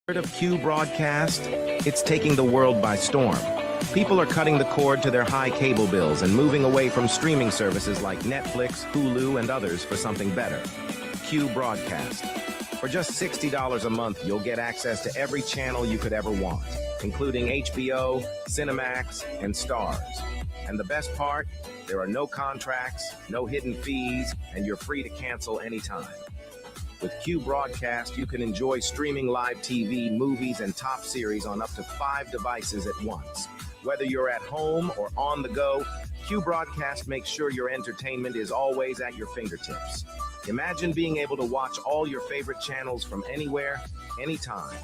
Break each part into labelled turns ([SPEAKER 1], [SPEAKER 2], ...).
[SPEAKER 1] Of Q broadcast, it's taking the world by storm. People are cutting the cord to their high cable bills and moving away from streaming services like Netflix, Hulu, and others for something better. Q broadcast. For just $60 a month, you'll get access to every channel you could ever want, including HBO, Cinemax, and Stars. And the best part, there are no contracts, no hidden fees, and you're free to cancel anytime. With Q Broadcast, you can enjoy streaming live TV, movies, and top series on up to 5 devices at once. Whether you're at home or on the go, Q Broadcast makes sure your entertainment is always at your fingertips. Imagine being able to watch all your favorite channels from anywhere, anytime,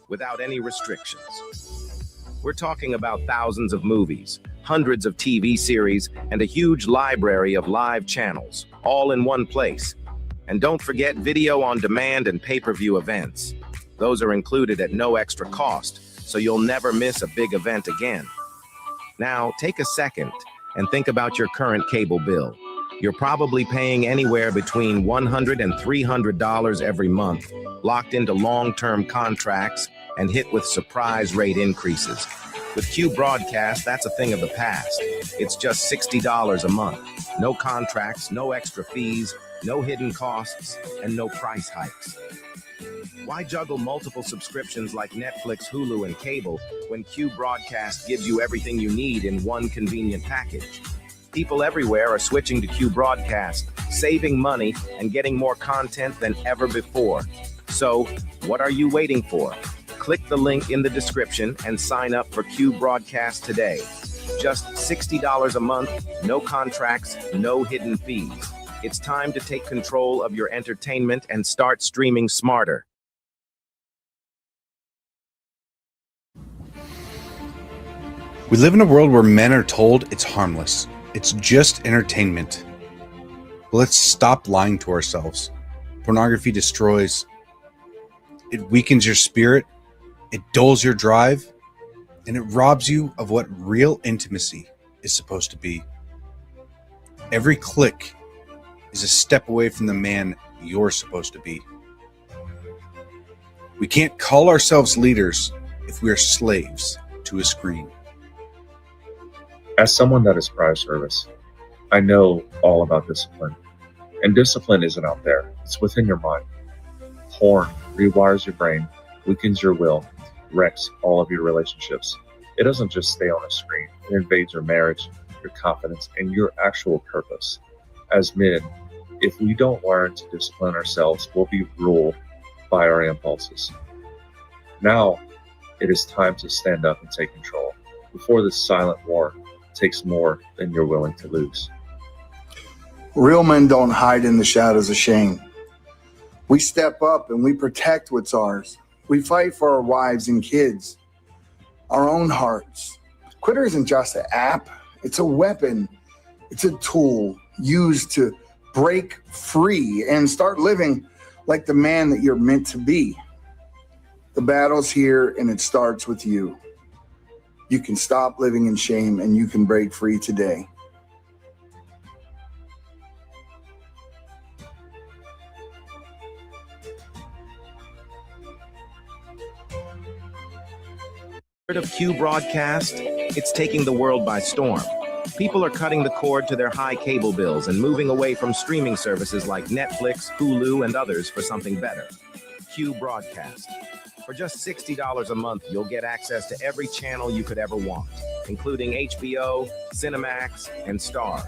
[SPEAKER 1] without any restrictions. We're talking about thousands of movies, hundreds of TV series, and a huge library of live channels, all in one place. And don't forget video on demand and pay-per-view events. Those are included at no extra cost, so you'll never miss a big event again. Now, take a second and think about your current cable bill. You're probably paying anywhere between $100 and $300 every month, locked into long-term contracts and hit with surprise rate increases. With Q Broadcast, that's a thing of the past. It's just $60 a month. No contracts, no extra fees, no hidden costs, and no price hikes. Why juggle multiple subscriptions like Netflix, Hulu, and cable when Q Broadcast gives you everything you need in one convenient package? People everywhere are switching to Q Broadcast, saving money and getting more content than ever before. So, what are you waiting for? Click the link in the description and sign up for Q Broadcast today. Just $60 a month, no contracts, no hidden fees. It's time to take control of your entertainment and start streaming smarter.
[SPEAKER 2] We live in a world where men are told it's harmless. It's just entertainment. But let's stop lying to ourselves. Pornography destroys. It weakens your spirit. It dulls your drive. And it robs you of what real intimacy is supposed to be. Every click is a step away from the man you're supposed to be. We can't call ourselves leaders if we are slaves to a screen.
[SPEAKER 3] As someone that is prior service, I know all about discipline. And discipline isn't out there, it's within your mind. Porn rewires your brain, weakens your will, wrecks all of your relationships. It doesn't just stay on a screen, it invades your marriage, your confidence, and your actual purpose. As men, if we don't learn to discipline ourselves, we'll be ruled by our impulses. Now, it is time to stand up and take control before this silent war takes more than you're willing to lose.
[SPEAKER 4] Real men don't hide in the shadows of shame. We step up and we protect what's ours. We fight for our wives and kids, our own hearts. Twitter isn't just an app, it's a weapon. It's a tool used to break free and start living like the man that you're meant to be. The battle's here and it starts with you. You can stop living in shame and you can break free today.
[SPEAKER 1] Of Q Broadcast, it's taking the world by storm. People are cutting the cord to their high cable bills and moving away from streaming services like Netflix, Hulu, and others for something better. Q Broadcast. For just $60 a month, you'll get access to every channel you could ever want, including HBO, Cinemax, and Stars.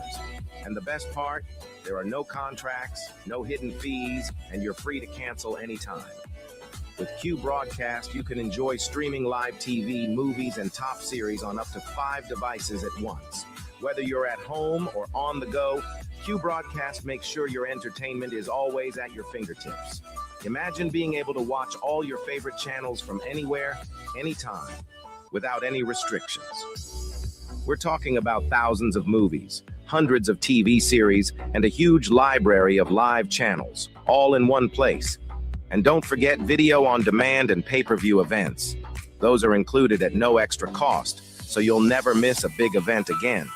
[SPEAKER 1] And the best part, there are no contracts, no hidden fees, and you're free to cancel anytime. With Q Broadcast, you can enjoy streaming live TV, movies, and top series on up to 5 devices at once. Whether you're at home or on the go, Q Broadcast makes sure your entertainment is always at your fingertips. Imagine being able to watch all your favorite channels from anywhere, anytime, without any restrictions. We're talking about thousands of movies, hundreds of TV series, and a huge library of live channels, all in one place. And don't forget video on demand and pay-per-view events. Those are included at no extra cost, so you'll never miss a big event again.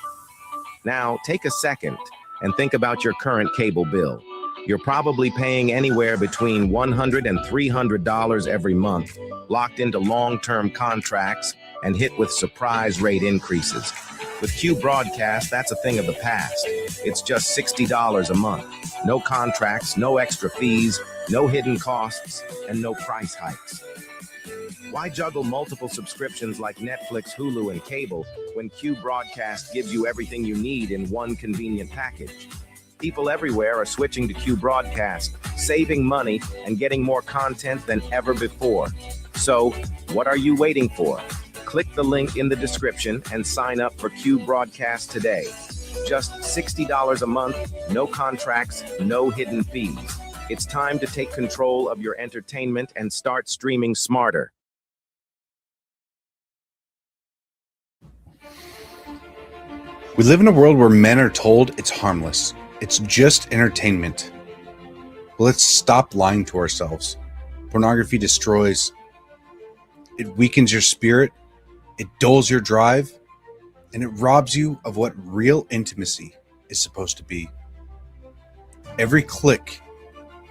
[SPEAKER 1] Now, take a second and think about your current cable bill. You're probably paying anywhere between $100 and $300 every month, locked into long-term contracts, and hit with surprise rate increases. With Q Broadcast, that's a thing of the past. It's just $60 a month. No contracts, no extra fees, no hidden costs, and no price hikes. Why juggle multiple subscriptions like Netflix, Hulu, and cable when Q Broadcast gives you everything you need in one convenient package? People everywhere are switching to Q Broadcast, saving money and getting more content than ever before. So, what are you waiting for? Click the link in the description and sign up for Q Broadcast today. Just $60 a month, no contracts, no hidden fees. It's time to take control of your entertainment and start streaming smarter.
[SPEAKER 2] We live in a world where men are told it's harmless. It's just entertainment. But let's stop lying to ourselves. Pornography destroys. It weakens your spirit. It dulls your drive. And it robs you of what real intimacy is supposed to be. Every click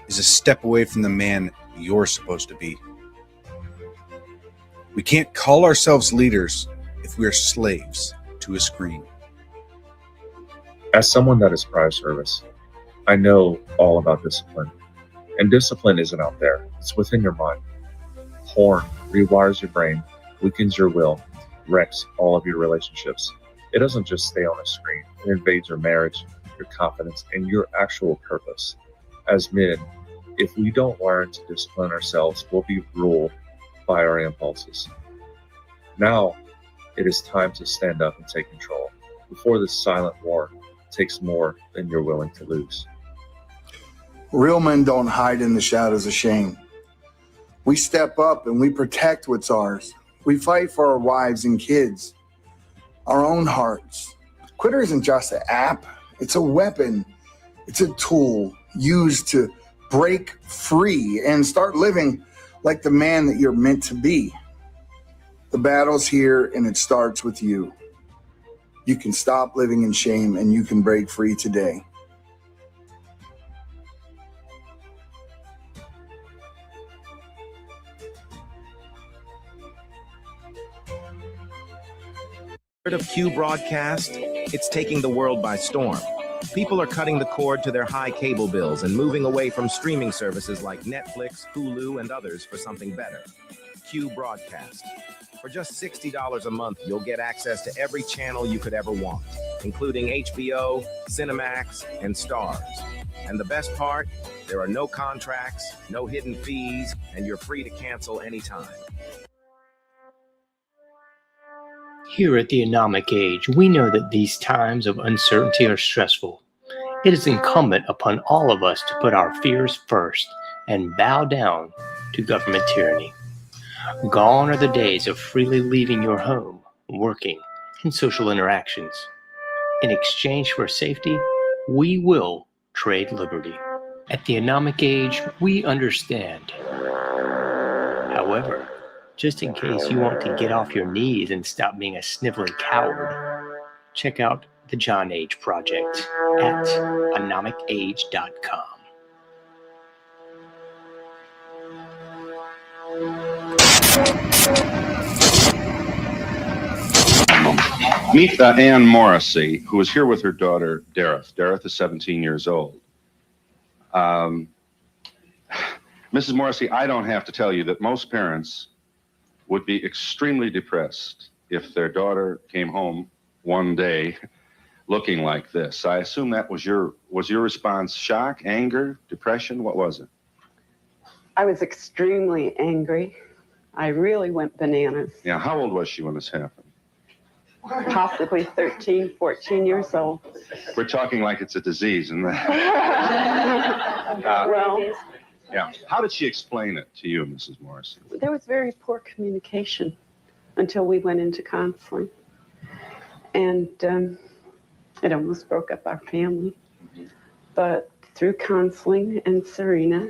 [SPEAKER 2] is a step away from the man you're supposed to be. We can't call ourselves leaders if we are slaves to a screen.
[SPEAKER 3] As someone that is prior service, I know all about discipline. And discipline isn't out there, it's within your mind. Porn rewires your brain, weakens your will, wrecks all of your relationships. It doesn't just stay on a screen, it invades your marriage, your confidence, and your actual purpose. As men, if we don't learn to discipline ourselves, we'll be ruled by our impulses. Now, it is time to stand up and take control before this silent war takes more than you're willing to lose.
[SPEAKER 4] Real men don't hide in the shadows of shame. We step up and we protect what's ours. We fight for our wives and kids, our own hearts. Twitter isn't just an app, it's a weapon. It's a tool used to break free and start living like the man that you're meant to be. The battle's here and it starts with you. You can stop living in shame and you can break free today.
[SPEAKER 1] Of Q Broadcast, it's taking the world by storm. People are cutting the cord to their high cable bills and moving away from streaming services like Netflix, Hulu, and others for something better. Q Broadcast. For just $60 a month, you'll get access to every channel you could ever want, including HBO, Cinemax, and Stars. And the best part, there are no contracts, no hidden fees, and you're free to cancel anytime.
[SPEAKER 5] Here at the Anomic Age, we know that these times of uncertainty are stressful. It is incumbent upon all of us to put our fears first and bow down to government tyranny. Gone are the days of freely leaving your home, working, and social interactions. In exchange for safety, we will trade liberty. At the Anomic Age, we understand. However, just in case you want to get off your knees and stop being a sniveling coward, check out the John Age Project at anomicage.com.
[SPEAKER 6] Meet Anne Morrissey, who is here with her daughter, Dareth. Dareth is 17 years old. Mrs. Morrissey, I don't have to tell you that most parents would be extremely depressed if their daughter came home one day looking like this. I assume that was your response shock, anger, depression? What was it?
[SPEAKER 7] I was extremely angry. I really went bananas.
[SPEAKER 6] Yeah, how old was she when this happened?
[SPEAKER 7] Possibly 13, 14 years old.
[SPEAKER 6] We're talking like it's a disease, isn't it?
[SPEAKER 7] Well,
[SPEAKER 6] yeah. How did she explain it to you, Mrs. Morrissey?
[SPEAKER 7] there was very poor communication until we went into counseling. And it almost broke up our family. But through counseling and Serena,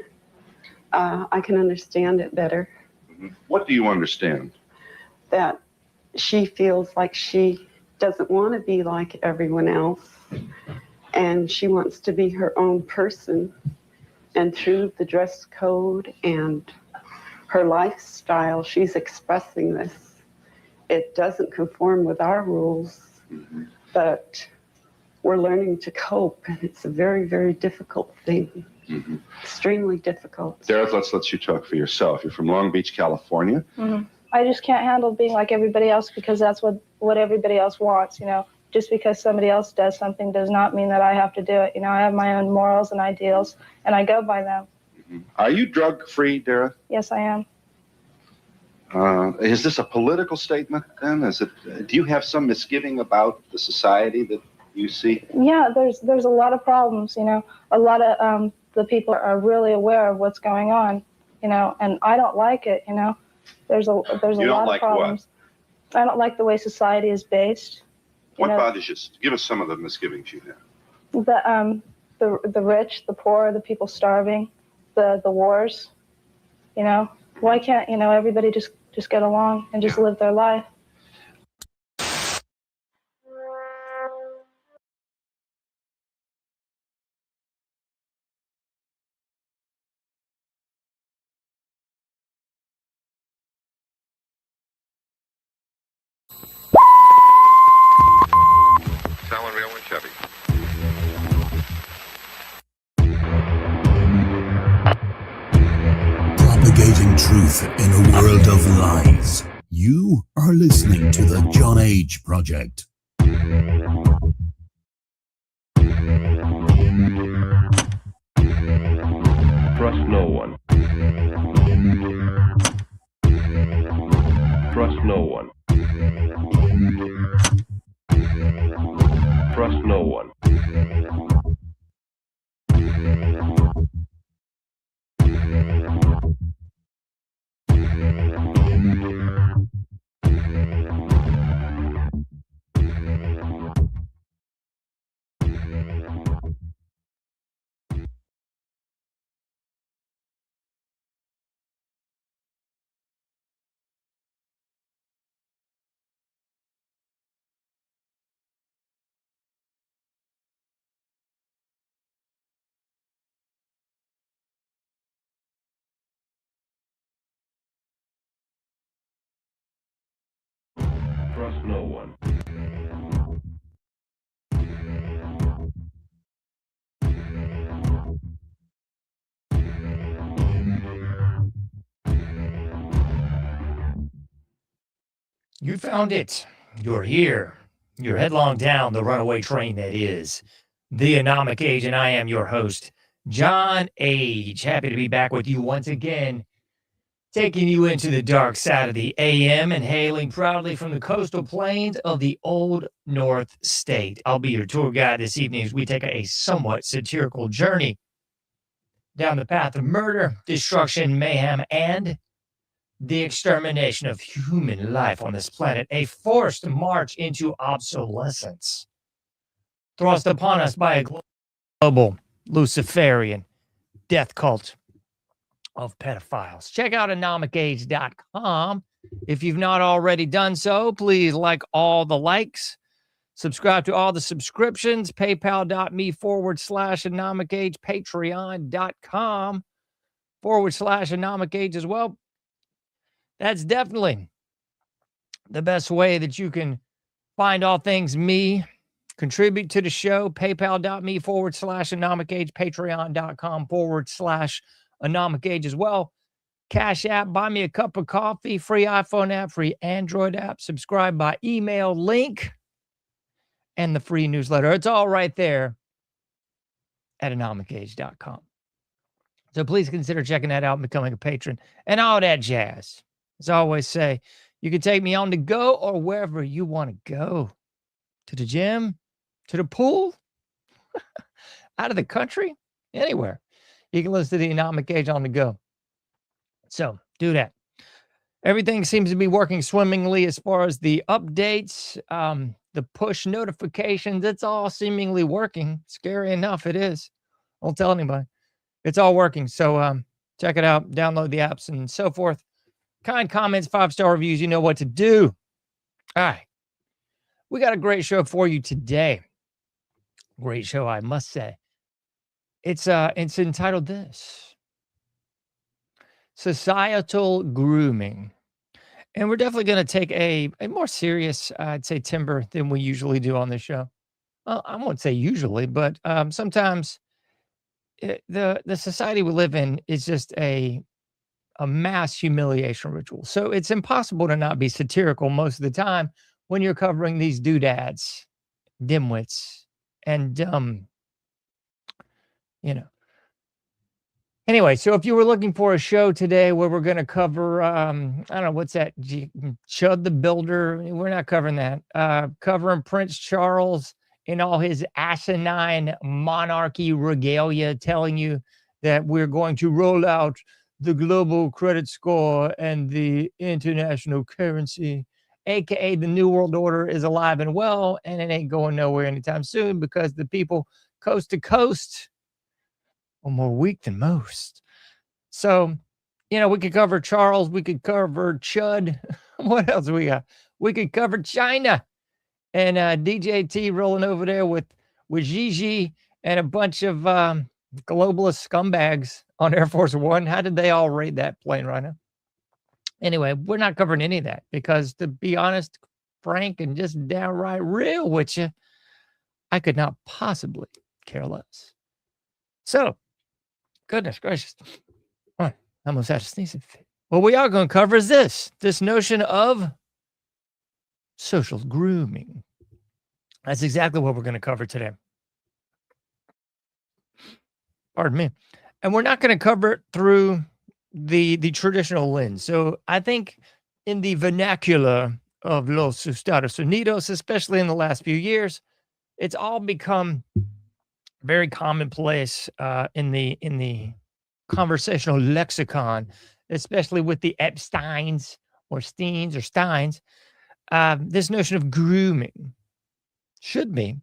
[SPEAKER 7] I can understand it better.
[SPEAKER 6] What do you understand?
[SPEAKER 7] That she feels like she doesn't want to be like everyone else, and she wants to be her own person. And through the dress code and her lifestyle, she's expressing this. It doesn't conform with our rules, but we're learning to cope, and it's a very, very difficult thing. Extremely difficult.
[SPEAKER 6] Dareth, let's let you talk for yourself. You're from Long Beach, California.
[SPEAKER 8] I just can't handle being like everybody else because that's what everybody else wants, you know. Just because somebody else does something does not mean that I have to do it. You know, I have my own morals and ideals, and I go by them.
[SPEAKER 6] Are you drug-free, Dareth?
[SPEAKER 8] Yes, I am.
[SPEAKER 6] Is this a political statement then? Do you have some misgiving about the society that you see?
[SPEAKER 8] Yeah, there's a lot of problems, you know. A lot of the people are really aware of what's going on, you know, and I don't like it, you know. There's a lot of problems.
[SPEAKER 6] What?
[SPEAKER 8] I don't like the way society is based.
[SPEAKER 6] What bothers you? Give us some of the misgivings you have.
[SPEAKER 8] The rich, the poor, the people starving, the wars, you know. Why can't, you know, everybody just get along and just live their life?
[SPEAKER 6] Selling real and Chevy.
[SPEAKER 9] Propagating truth in a world of lies. You are listening to the John H. Project.
[SPEAKER 10] Trust no one. Trust no one. Trust no one. Trust no one.
[SPEAKER 11] You found it. You're here. You're headlong down the runaway train that is the Anomic Age, and I am your host, John H. Happy to be back with you once again, taking you into the dark side of the AM and hailing proudly from the coastal plains of the Old North State. I'll be your tour guide this evening as we take a somewhat satirical journey down the path of murder, destruction, mayhem, and the extermination of human life on this planet, a forced march into obsolescence, thrust upon us by a global Luciferian death cult of pedophiles. Check out anomicage.com. If you've not already done so, please like all the likes, subscribe to all the subscriptions, paypal.me/anomicage, patreon.com/anomicage as well. That's definitely the best way that you can find all things me, contribute to the show, paypal.me/anomicage, patreon.com/anomicage as well. Cash App, buy me a cup of coffee, free iPhone app, free Android app, subscribe by email link, and the free newsletter. It's all right there at anomicage.com. So please consider checking that out and becoming a patron and all that jazz. As I always say, you can take me on the go or wherever you want to go. To the gym, to the pool, out of the country, anywhere. You can listen to the Anomic Age on the go. So do that. Everything seems to be working swimmingly as far as the updates, the push notifications. It's all seemingly working. Scary enough, it is. Don't tell anybody. It's all working. So check it out. Download the apps and so forth. Kind comments, 5-star reviews. You know what to do. All right. We got a great show for you today. Great show, I must say. It's entitled this: societal grooming. And we're definitely going to take a more serious, I'd say, timber than we usually do on this show. Well, I won't say usually, but sometimes the society we live in is just a mass humiliation ritual. So it's impossible to not be satirical most of the time when you're covering these doodads, dimwits, and you know. Anyway, so if you were looking for a show today where we're going to cover, I don't know, what's that? Chud the Builder. We're not covering that. Covering Prince Charles in all his asinine monarchy regalia, telling you that we're going to roll out the global credit score and the international currency, aka the New World Order, is alive and well, and it ain't going nowhere anytime soon because the people coast to coast are more weak than most. So, we could cover Charles, we could cover Chud. What else we got? We could cover China and DJT rolling over there with Gigi and a bunch of globalist scumbags on Air Force One. How did they all raid that plane right now? Anyway, we're not covering any of that because, to be honest, frank, and just downright real with you, I could not possibly care less. So, goodness gracious. I almost had a sneezing fit. What we are going to cover is this notion of social grooming. That's exactly what we're going to cover today. Pardon me. And we're not going to cover it through the traditional lens. So I think in the vernacular of Los Estados Unidos, especially in the last few years, it's all become very commonplace in the conversational lexicon, especially with the Epsteins or Steins or Steins. This notion of grooming should be,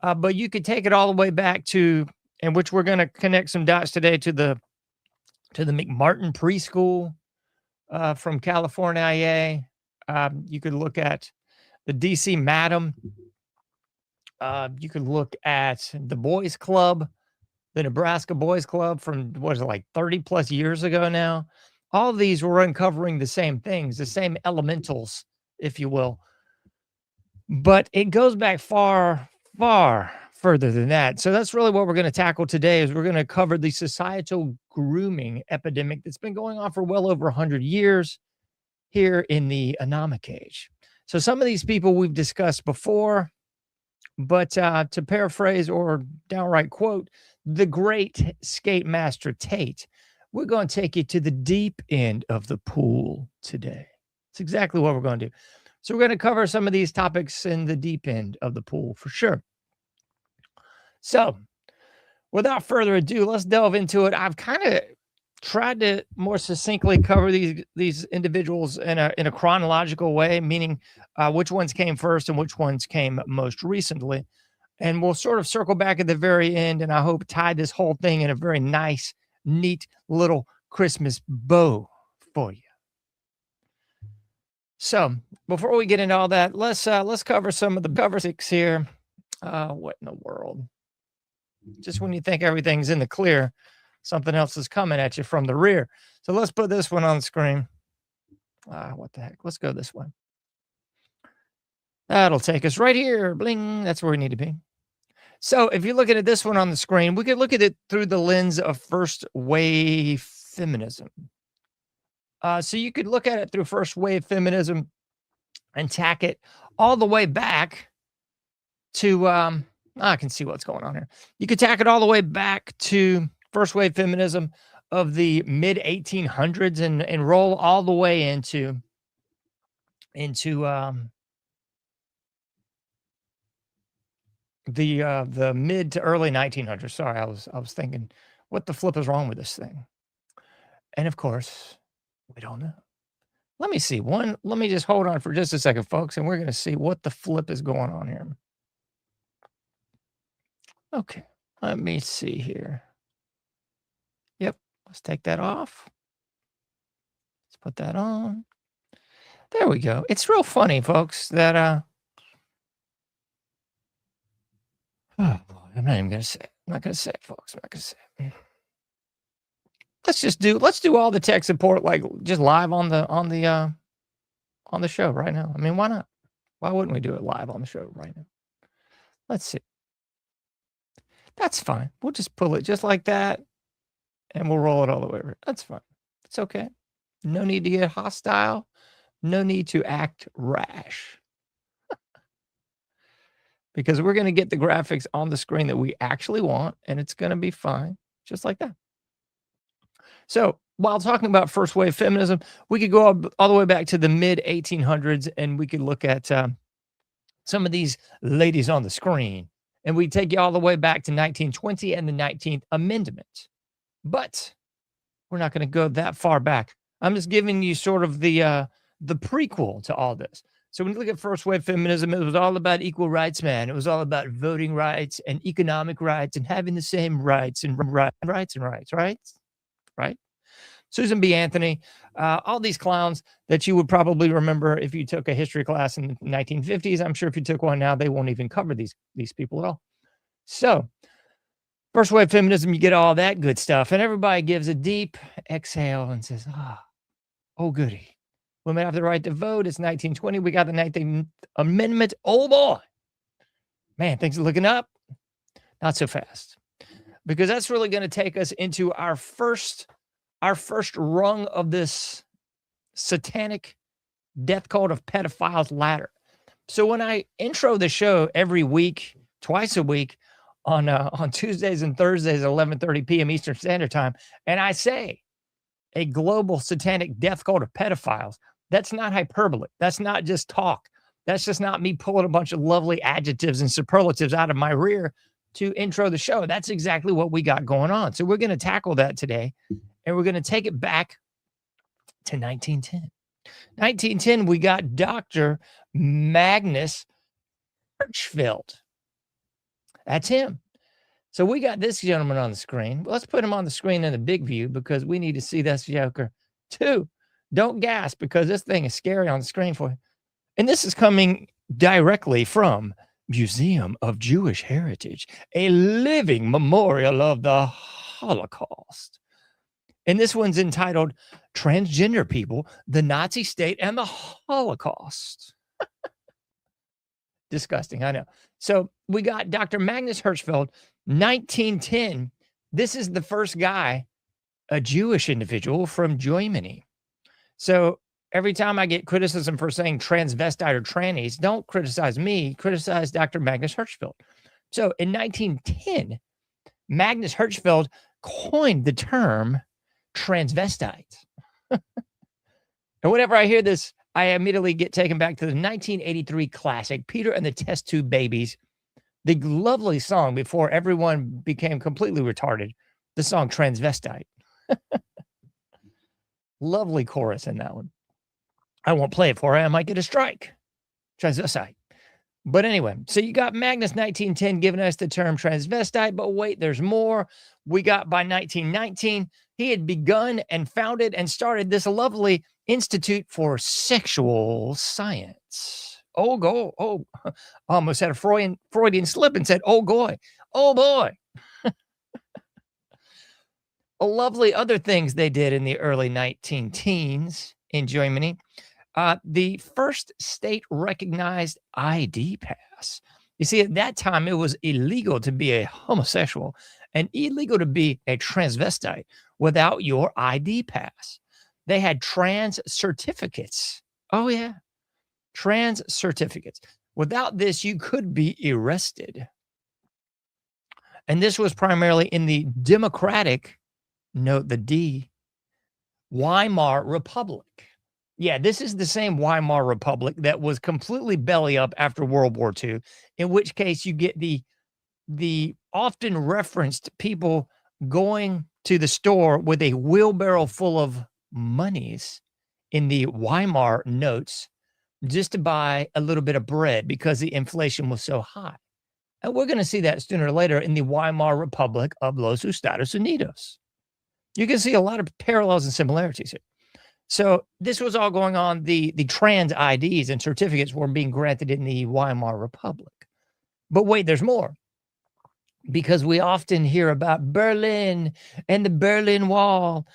[SPEAKER 11] but you could take it all the way back to, and which we're going to connect some dots today to the McMartin preschool from California. You could look at the DC Madam. You could look at the Boys Club, the Nebraska Boys Club from, what is it, like 30 plus years ago now. All of these were uncovering the same things, the same elementals, if you will. But it goes back far, far further than that. So that's really what we're going to tackle today, is we're going to cover the societal grooming epidemic that's been going on for well over 100 years here in the anomic age. So some of these people we've discussed before, but to paraphrase or downright quote the great skate master Tate, we're going to take you to the deep end of the pool today. It's exactly what we're going to do. So we're going to cover some of these topics in the deep end of the pool for sure. So without further ado, let's delve into it. I've kind of tried to more succinctly cover these individuals in a chronological way, meaning which ones came first and which ones came most recently. And we'll sort of circle back at the very end, and I hope tie this whole thing in a very nice, neat little Christmas bow for you. So before we get into all that, let's cover some of the basics here. What in the world? Just when you think everything's in the clear, something else is coming at you from the rear. So let's put this one on the screen. What the heck? Let's go this way. That'll take us right here. Bling. That's where we need to be. So if you're looking at this one on the screen, we could look at it through the lens of first wave feminism. So you could look at it through first wave feminism and tack it all the way back to, I can see what's going on here. You could tack it all the way back to first wave feminism of the mid 1800s and roll all the way into the mid to early 1900s. Sorry, I was thinking, what the flip is wrong with this thing? And of course, we don't know. Let me see. Let me just hold on for just a second, folks, and we're going to see what the flip is going on here. Okay, let me see here. Yep, let's take that off. Let's put that on. There we go. It's real funny, folks, that oh boy, I'm not even going to say it. I'm not going to say it, folks. I'm not going to say it. let's do all the tech support like just live on the show right now. I mean, why not? Why wouldn't we do it live on the show right now? Let's see. That's fine. We'll just pull it just like that and we'll roll it all the way over. That's fine. It's okay. No need to get hostile. No need to act rash. Because we're going to get the graphics on the screen that we actually want, and it's going to be fine, just like that. So while talking about first wave feminism, we could go all the way back to the mid 1800s, and we could look at some of these ladies on the screen, and we take you all the way back to 1920 and the 19th Amendment. But we're not going to go that far back. I'm just giving you sort of the prequel to all this. So when you look at first wave feminism, it was all about equal rights, man. It was all about voting rights and economic rights and having the same rights and rights, right? Susan B. Anthony, all these clowns that you would probably remember if you took a history class in the 1950s. I'm sure if you took one now, they won't even cover these people at all. So first wave feminism, you get all that good stuff. And everybody gives a deep exhale and says, oh, goody. Women have the right to vote. It's 1920. We got the 19th Amendment. Oh, boy. Man, things are looking up. Not so fast. Because that's really going to take us into our first rung of this satanic death cult of pedophiles ladder. So when I intro the show every week, twice a week, on Tuesdays and Thursdays at 11:30 p.m. Eastern Standard Time, and I say a global satanic death cult of pedophiles, that's not hyperbole. That's not just talk. That's just not me pulling a bunch of lovely adjectives and superlatives out of my rear to intro the show. That's exactly what we got going on. So we're going to tackle that today, and we're going to take it back to 1910. 1910, we got Dr. Magnus Hirchfeld. That's him. So we got this gentleman on the screen. Well, let's put him on the screen in the big view because we need to see this joker too. Don't gasp because this thing is scary on the screen for you. And this is coming directly from Museum of Jewish Heritage, a living memorial of the Holocaust. And this one's entitled Transgender People, the Nazi State, and the Holocaust. Disgusting, I know. So we got Dr. Magnus Hirchfeld, 1910. This is the first guy, a Jewish individual from Germany. So every time I get criticism for saying transvestite or trannies, don't criticize me, criticize Dr. Magnus Hirchfeld. So in 1910, Magnus Hirchfeld coined the term transvestite. And whenever I hear this, I immediately get taken back to the 1983 classic, Peter and the Test Tube Babies, the lovely song before everyone became completely retarded, the song Transvestite. Lovely chorus in that one. I won't play it for you. I might get a strike. Transvestite. But anyway, so you got Magnus 1910 giving us the term transvestite, but wait, there's more. We got by 1919, he had begun and founded and started this lovely Institute for Sexual Science. Almost had a Freudian slip and said, oh boy. A lovely other things they did in the early 19 teens in Germany. The first state-recognized ID pass. You see, at that time, it was illegal to be a homosexual and illegal to be a transvestite without your ID pass. They had trans certificates. Oh, yeah. Trans certificates. Without this, you could be arrested. And this was primarily in the democratic, note the D, Weimar Republic. Yeah, this is the same Weimar Republic that was completely belly up after World War II, in which case you get the often referenced people going to the store with a wheelbarrow full of monies in the Weimar notes just to buy a little bit of bread because the inflation was so high. And we're going to see that sooner or later in the Weimar Republic of los Estados Unidos. You can see a lot of parallels and similarities here. So this was all going on. The trans IDs and certificates were being granted in the Weimar Republic. But wait, there's more. because we often hear about Berlin and the Berlin Wall,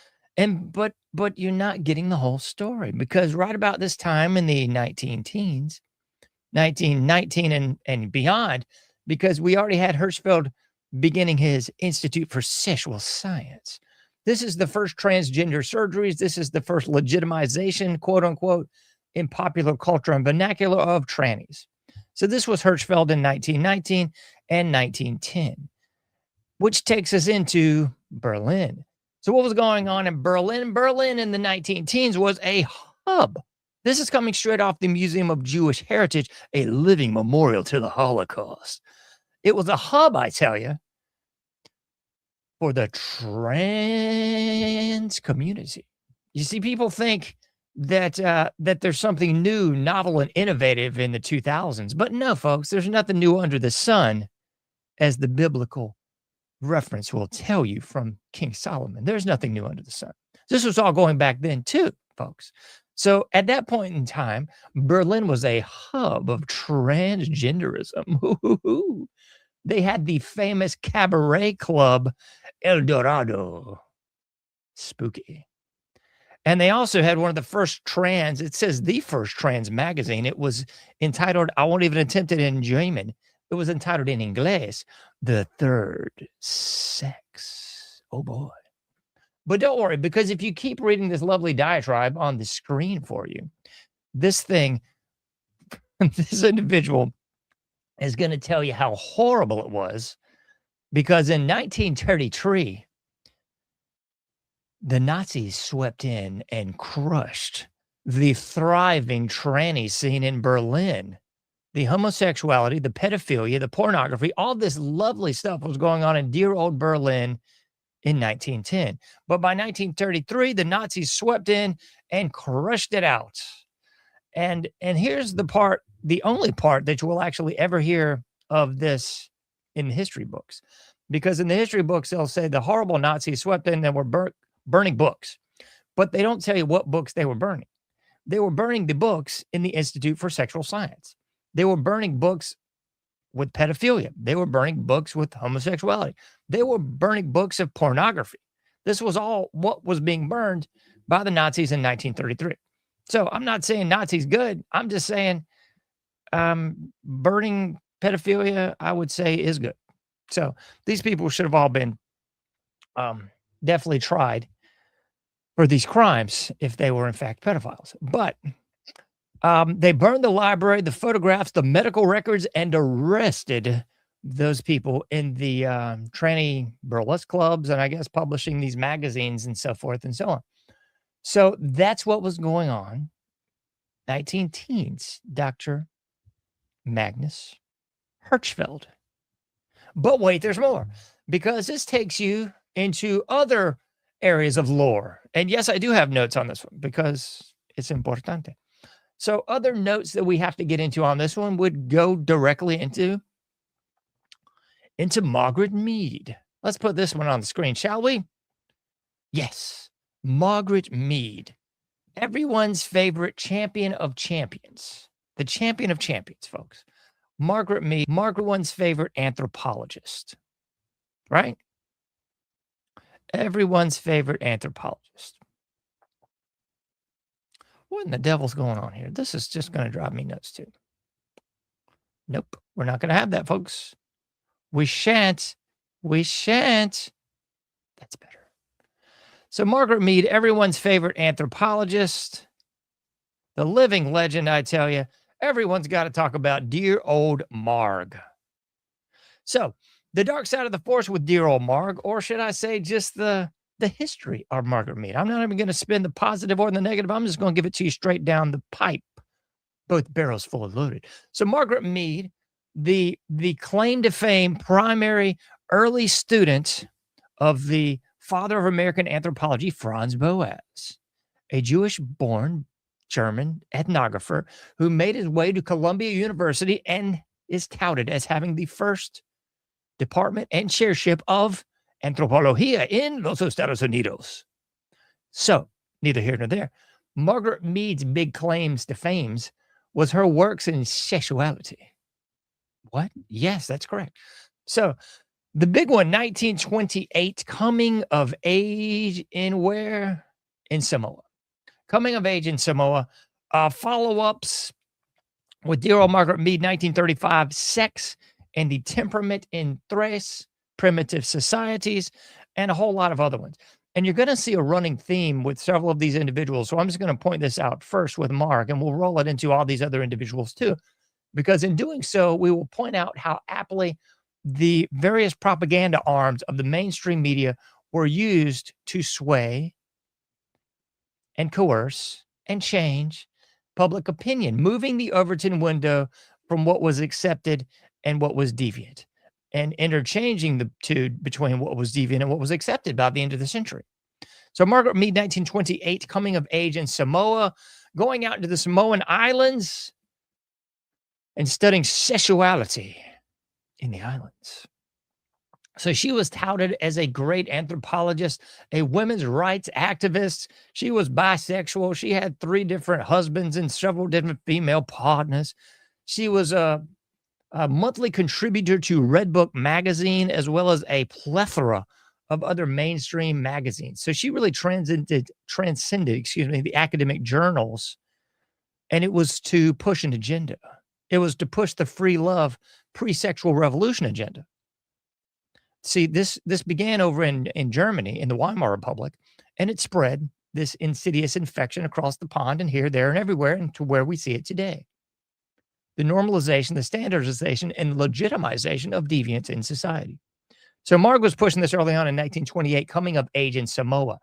[SPEAKER 11] but you're not getting the whole story, because right about this time in the 1919 and beyond, because we already had Hirchfeld beginning his Institute for Sexual Science. This is the first transgender surgeries. This is the first legitimization, quote unquote, in popular culture and vernacular of trannies. So this was Hirchfeld in 1919 and 1910, which takes us into Berlin. So what was going on in Berlin? Berlin in the 1910s was a hub. This is coming straight off the Museum of Jewish Heritage, a living memorial to the Holocaust. It was a hub, I tell you, for the trans community. You see, people think that there's something new, novel, and innovative in the 2000s. But no, folks, there's nothing new under the sun, as the biblical reference will tell you from King Solomon. There's nothing new under the sun. This was all going back then too, folks. So at that point in time, Berlin was a hub of transgenderism. They had the famous cabaret club El Dorado. Spooky. And they also had one of the first trans, it says the first trans magazine. It was entitled, I won't even attempt it in German. It was entitled in English, The Third Sex. Oh boy. But don't worry, because if you keep reading this lovely diatribe on the screen for you, this individual is going to tell you how horrible it was, because in 1933, the Nazis swept in and crushed the thriving tranny scene in Berlin. The homosexuality, the pedophilia, the pornography, all this lovely stuff was going on in dear old Berlin in 1910. But by 1933, the Nazis swept in and crushed it out. And here's the part, the only part that you will actually ever hear of this in the history books. Because in the history books, they'll say the horrible Nazis swept in and were burning books. But they don't tell you what books they were burning. They were burning the books in the Institute for Sexual Science. They were burning books with pedophilia. They were burning books with homosexuality. They were burning books of pornography. This was all what was being burned by the Nazis in 1933. So I'm not saying Nazis good. I'm just saying burning pedophilia, I would say, is good. So these people should have all been definitely tried for these crimes if they were in fact pedophiles. But they burned the library, the photographs, the medical records, and arrested those people in the tranny burlesque clubs, and I guess publishing these magazines and so forth and so on. So that's what was going on. 19-teens, Dr. Magnus Hirchfeld. But wait, there's more, because this takes you into other areas of lore. And yes, I do have notes on this one because it's importante. So other notes that we have to get into on this one would go directly into Margaret Mead. Let's put this one on the screen, shall we? Yes, Margaret Mead, everyone's favorite champion of champions, the champion of champions, folks. Margaret Mead, everyone's favorite anthropologist, right? Everyone's favorite anthropologist. What in the devil's going on here? This is just going to drive me nuts too. Nope, we're not going to have that, folks. We shan't. We shan't. That's better. So Margaret Mead, everyone's favorite anthropologist, the living legend, I tell you. Everyone's got to talk about dear old Marg. So the dark side of the force with dear old Marg, or should I say just the history of Margaret Mead. I'm not even going to spin the positive or the negative. I'm just going to give it to you straight down the pipe. Both barrels full of loaded. So Margaret Mead, the claim to fame primary early student of the father of American anthropology, Franz Boas, a Jewish-born German ethnographer who made his way to Columbia University and is touted as having the first department and chairship of Antropología in los Estados Unidos. So, neither here nor there. Margaret Mead's big claims to fame was her works in sexuality. What? Yes, that's correct. So, The big one, 1928, coming of age in where? In Samoa. Coming of age in Samoa. Follow-ups with dear old Margaret Mead, 1935, Sex and the Temperament in Thrace, Primitive Societies, and a whole lot of other ones. And you're going to see a running theme with several of these individuals. So I'm just going to point this out first with Mark, and we'll roll it into all these other individuals too. Because in doing so, we will point out how aptly the various propaganda arms of the mainstream media were used to sway and coerce and change public opinion, moving the Overton window from what was accepted and what was deviant, and interchanging the two between what was deviant and what was accepted by the end of the century. So Margaret Mead, 1928, coming of age in Samoa, going out into the Samoan Islands and studying sexuality in the islands. So she was touted as a great anthropologist, a women's rights activist. She was bisexual. She had 3 different husbands and several different female partners. She was a monthly contributor to Red Book magazine, as well as a plethora of other mainstream magazines. So she really transcended, the academic journals, and it was to push an agenda. It was to push the free love, pre-sexual revolution agenda. See, this began over in Germany, in the Weimar Republic, and it spread, this insidious infection, across the pond and here, there, and everywhere, and to where we see it today. The normalization, the standardization, and legitimization of deviance in society. So Marg was pushing this early on in 1928, coming of age in Samoa.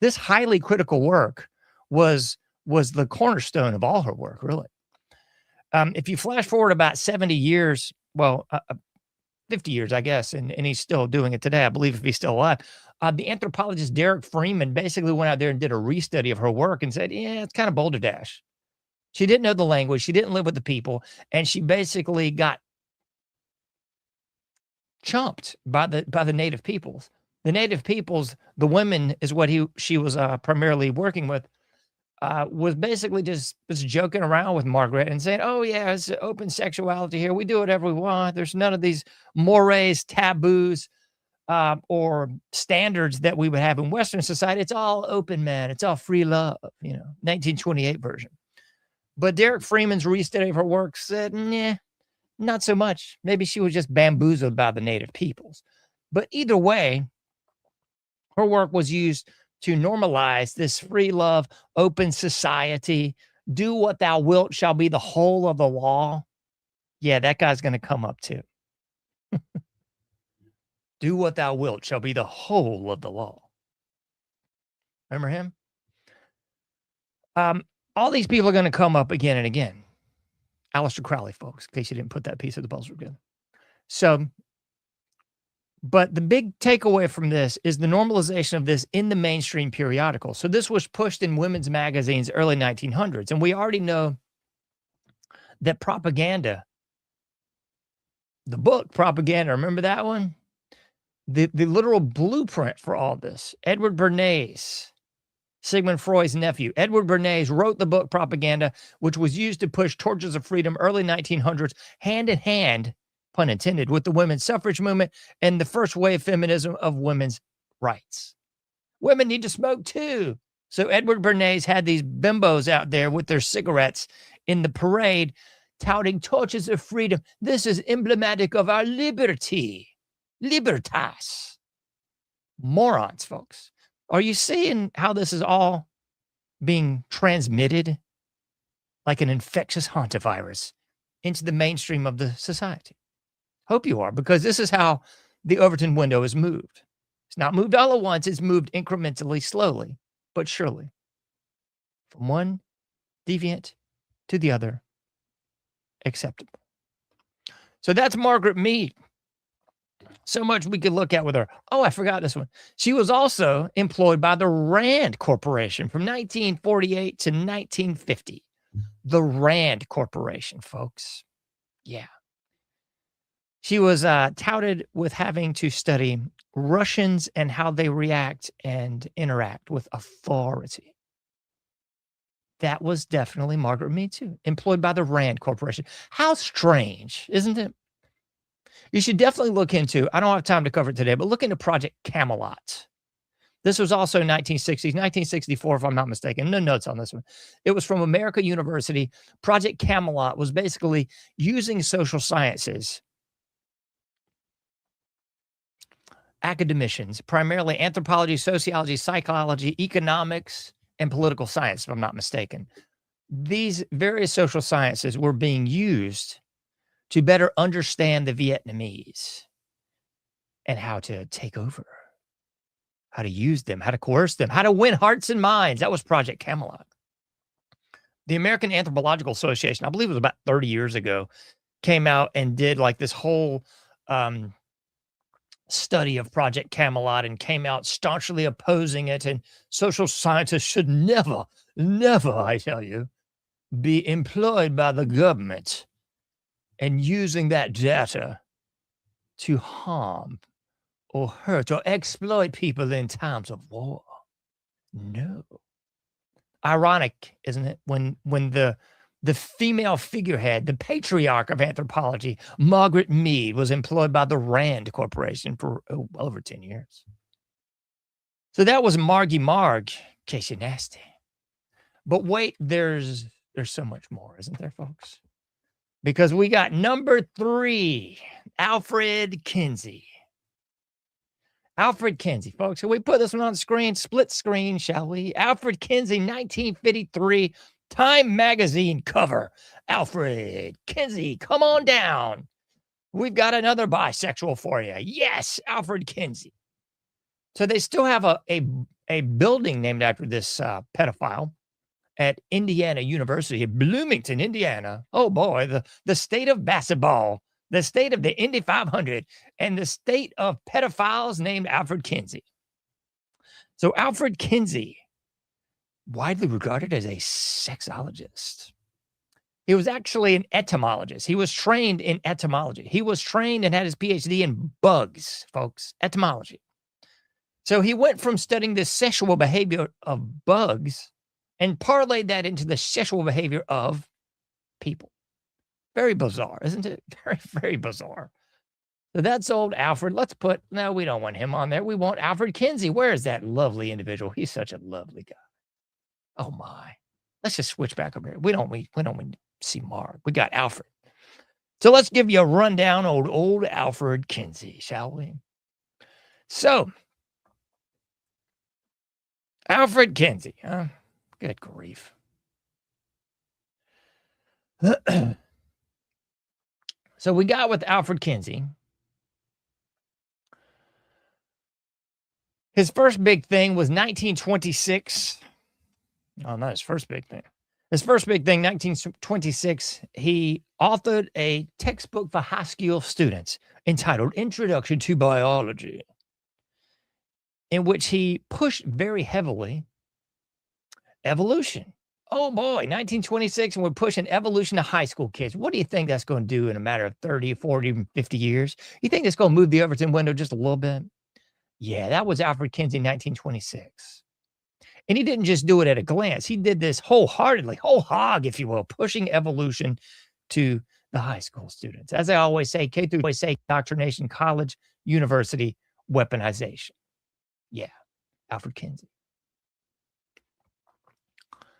[SPEAKER 11] This highly critical work was the cornerstone of all her work, really. If you flash forward about 70 years, 50 years, I guess, and he's still doing it today, I believe, if he's still alive. The anthropologist Derek Freeman basically went out there and did a restudy of her work and said, yeah, it's kind of balderdash. She didn't know the language. She didn't live with the people. And she basically got chumped by the native peoples. The native peoples, the women is what she was primarily working with, was basically just joking around with Margaret and saying, oh, yeah, it's open sexuality here. We do whatever we want. There's none of these mores, taboos, or standards that we would have in Western society. It's all open, man. It's all free love, 1928 version. But Derek Freeman's restudy of her work said, nah, not so much. Maybe she was just bamboozled by the native peoples. But either way, her work was used to normalize this free love, open society. Do what thou wilt shall be the whole of the law. Yeah, that guy's going to come up too. Do what thou wilt shall be the whole of the law. Remember him? All these people are going to come up again and again. Aleister Crowley, folks, in case you didn't put that piece of the puzzle together. So, but the big takeaway from this is the normalization of this in the mainstream periodical. So this was pushed in women's magazines early 1900s. And we already know that propaganda, the book Propaganda, remember that one? The literal blueprint for all this. Edward Bernays, Sigmund Freud's nephew, Edward Bernays, wrote the book Propaganda, which was used to push torches of freedom early 1900s, hand in hand, pun intended, with the women's suffrage movement and the first wave feminism of women's rights. Women need to smoke too. So Edward Bernays had these bimbos out there with their cigarettes in the parade, touting torches of freedom. This is emblematic of our liberty. Libertas. Morons, folks. Are you seeing how this is all being transmitted like an infectious hantavirus into the mainstream of the society? Hope you are, because this is how the Overton window is moved. It's not moved all at once. It's moved incrementally, slowly, but surely. From one deviant to the other acceptable. So that's Margaret Mead. So much we could look at with her. Oh, I forgot this one. She was also employed by the Rand Corporation from 1948 to 1950. The Rand Corporation, folks. Yeah. She was touted with having to study Russians and how they react and interact with authority. That was definitely Margaret Mead, too, employed by the Rand Corporation. How strange, isn't it? You should definitely look into, I don't have time to cover it today, but look into Project Camelot. This was also 1960s, 1964, if I'm not mistaken. No notes on this one. It was from America University. Project Camelot was basically using social sciences, academicians, primarily anthropology, sociology, psychology, economics, and political science, if I'm not mistaken. These various social sciences were being used to better understand the Vietnamese and how to take over, how to use them, how to coerce them, how to win hearts and minds. That was Project Camelot. The American Anthropological Association, I believe it was about 30 years ago, came out and did like this whole study of Project Camelot and came out staunchly opposing it. And social scientists should never, I tell you, be employed by the government and using that data to harm or hurt or exploit people in times of war. No. Ironic, isn't it? When the female figurehead, the patriarch of anthropology, Margaret Mead, was employed by the Rand Corporation for well over 10 years. So that was Margie Marg, in case you're nasty. But wait, there's so much more, isn't there, folks? Because we got number 3, Alfred Kinsey. Alfred Kinsey, folks. Can we put this one on screen? Split screen, shall we? Alfred Kinsey, 1953, Time magazine cover. Alfred Kinsey, come on down. We've got another bisexual for you. Yes, Alfred Kinsey. So they still have a building named after this pedophile at Indiana University, Bloomington, Indiana. Oh boy, the state of basketball, the state of the Indy 500, and the state of pedophiles named Alfred Kinsey. So Alfred Kinsey, widely regarded as a sexologist. He was actually an etymologist. He was trained in etymology. He was trained and had his PhD in bugs, folks, etymology. So he went from studying the sexual behavior of bugs and parlayed that into the sexual behavior of people. Very bizarre, isn't it? Very, very bizarre. So that's old Alfred. No, we don't want him on there. We want Alfred Kinsey. Where is that lovely individual? He's such a lovely guy. Oh my. Let's just switch back over here. We don't need to see Mark. We got Alfred. So let's give you a rundown on old Alfred Kinsey, shall we? So, Alfred Kinsey, huh? Good grief. So we got with Alfred Kinsey. His first big thing was 1926. Oh, not his first big thing. His first big thing, 1926, he authored a textbook for high school students entitled Introduction to Biology, in which he pushed very heavily evolution. Oh boy, 1926, and we're pushing evolution to high school kids. What do you think that's going to do in a matter of 30, 40, even 50 years? You think it's going to move the Overton window just a little bit? Yeah, that was Alfred Kinsey, 1926. And he didn't just do it at a glance. He did this wholeheartedly, whole hog, if you will, pushing evolution to the high school students. As I always say, K through indoctrination, college, university, weaponization. Yeah, Alfred Kinsey.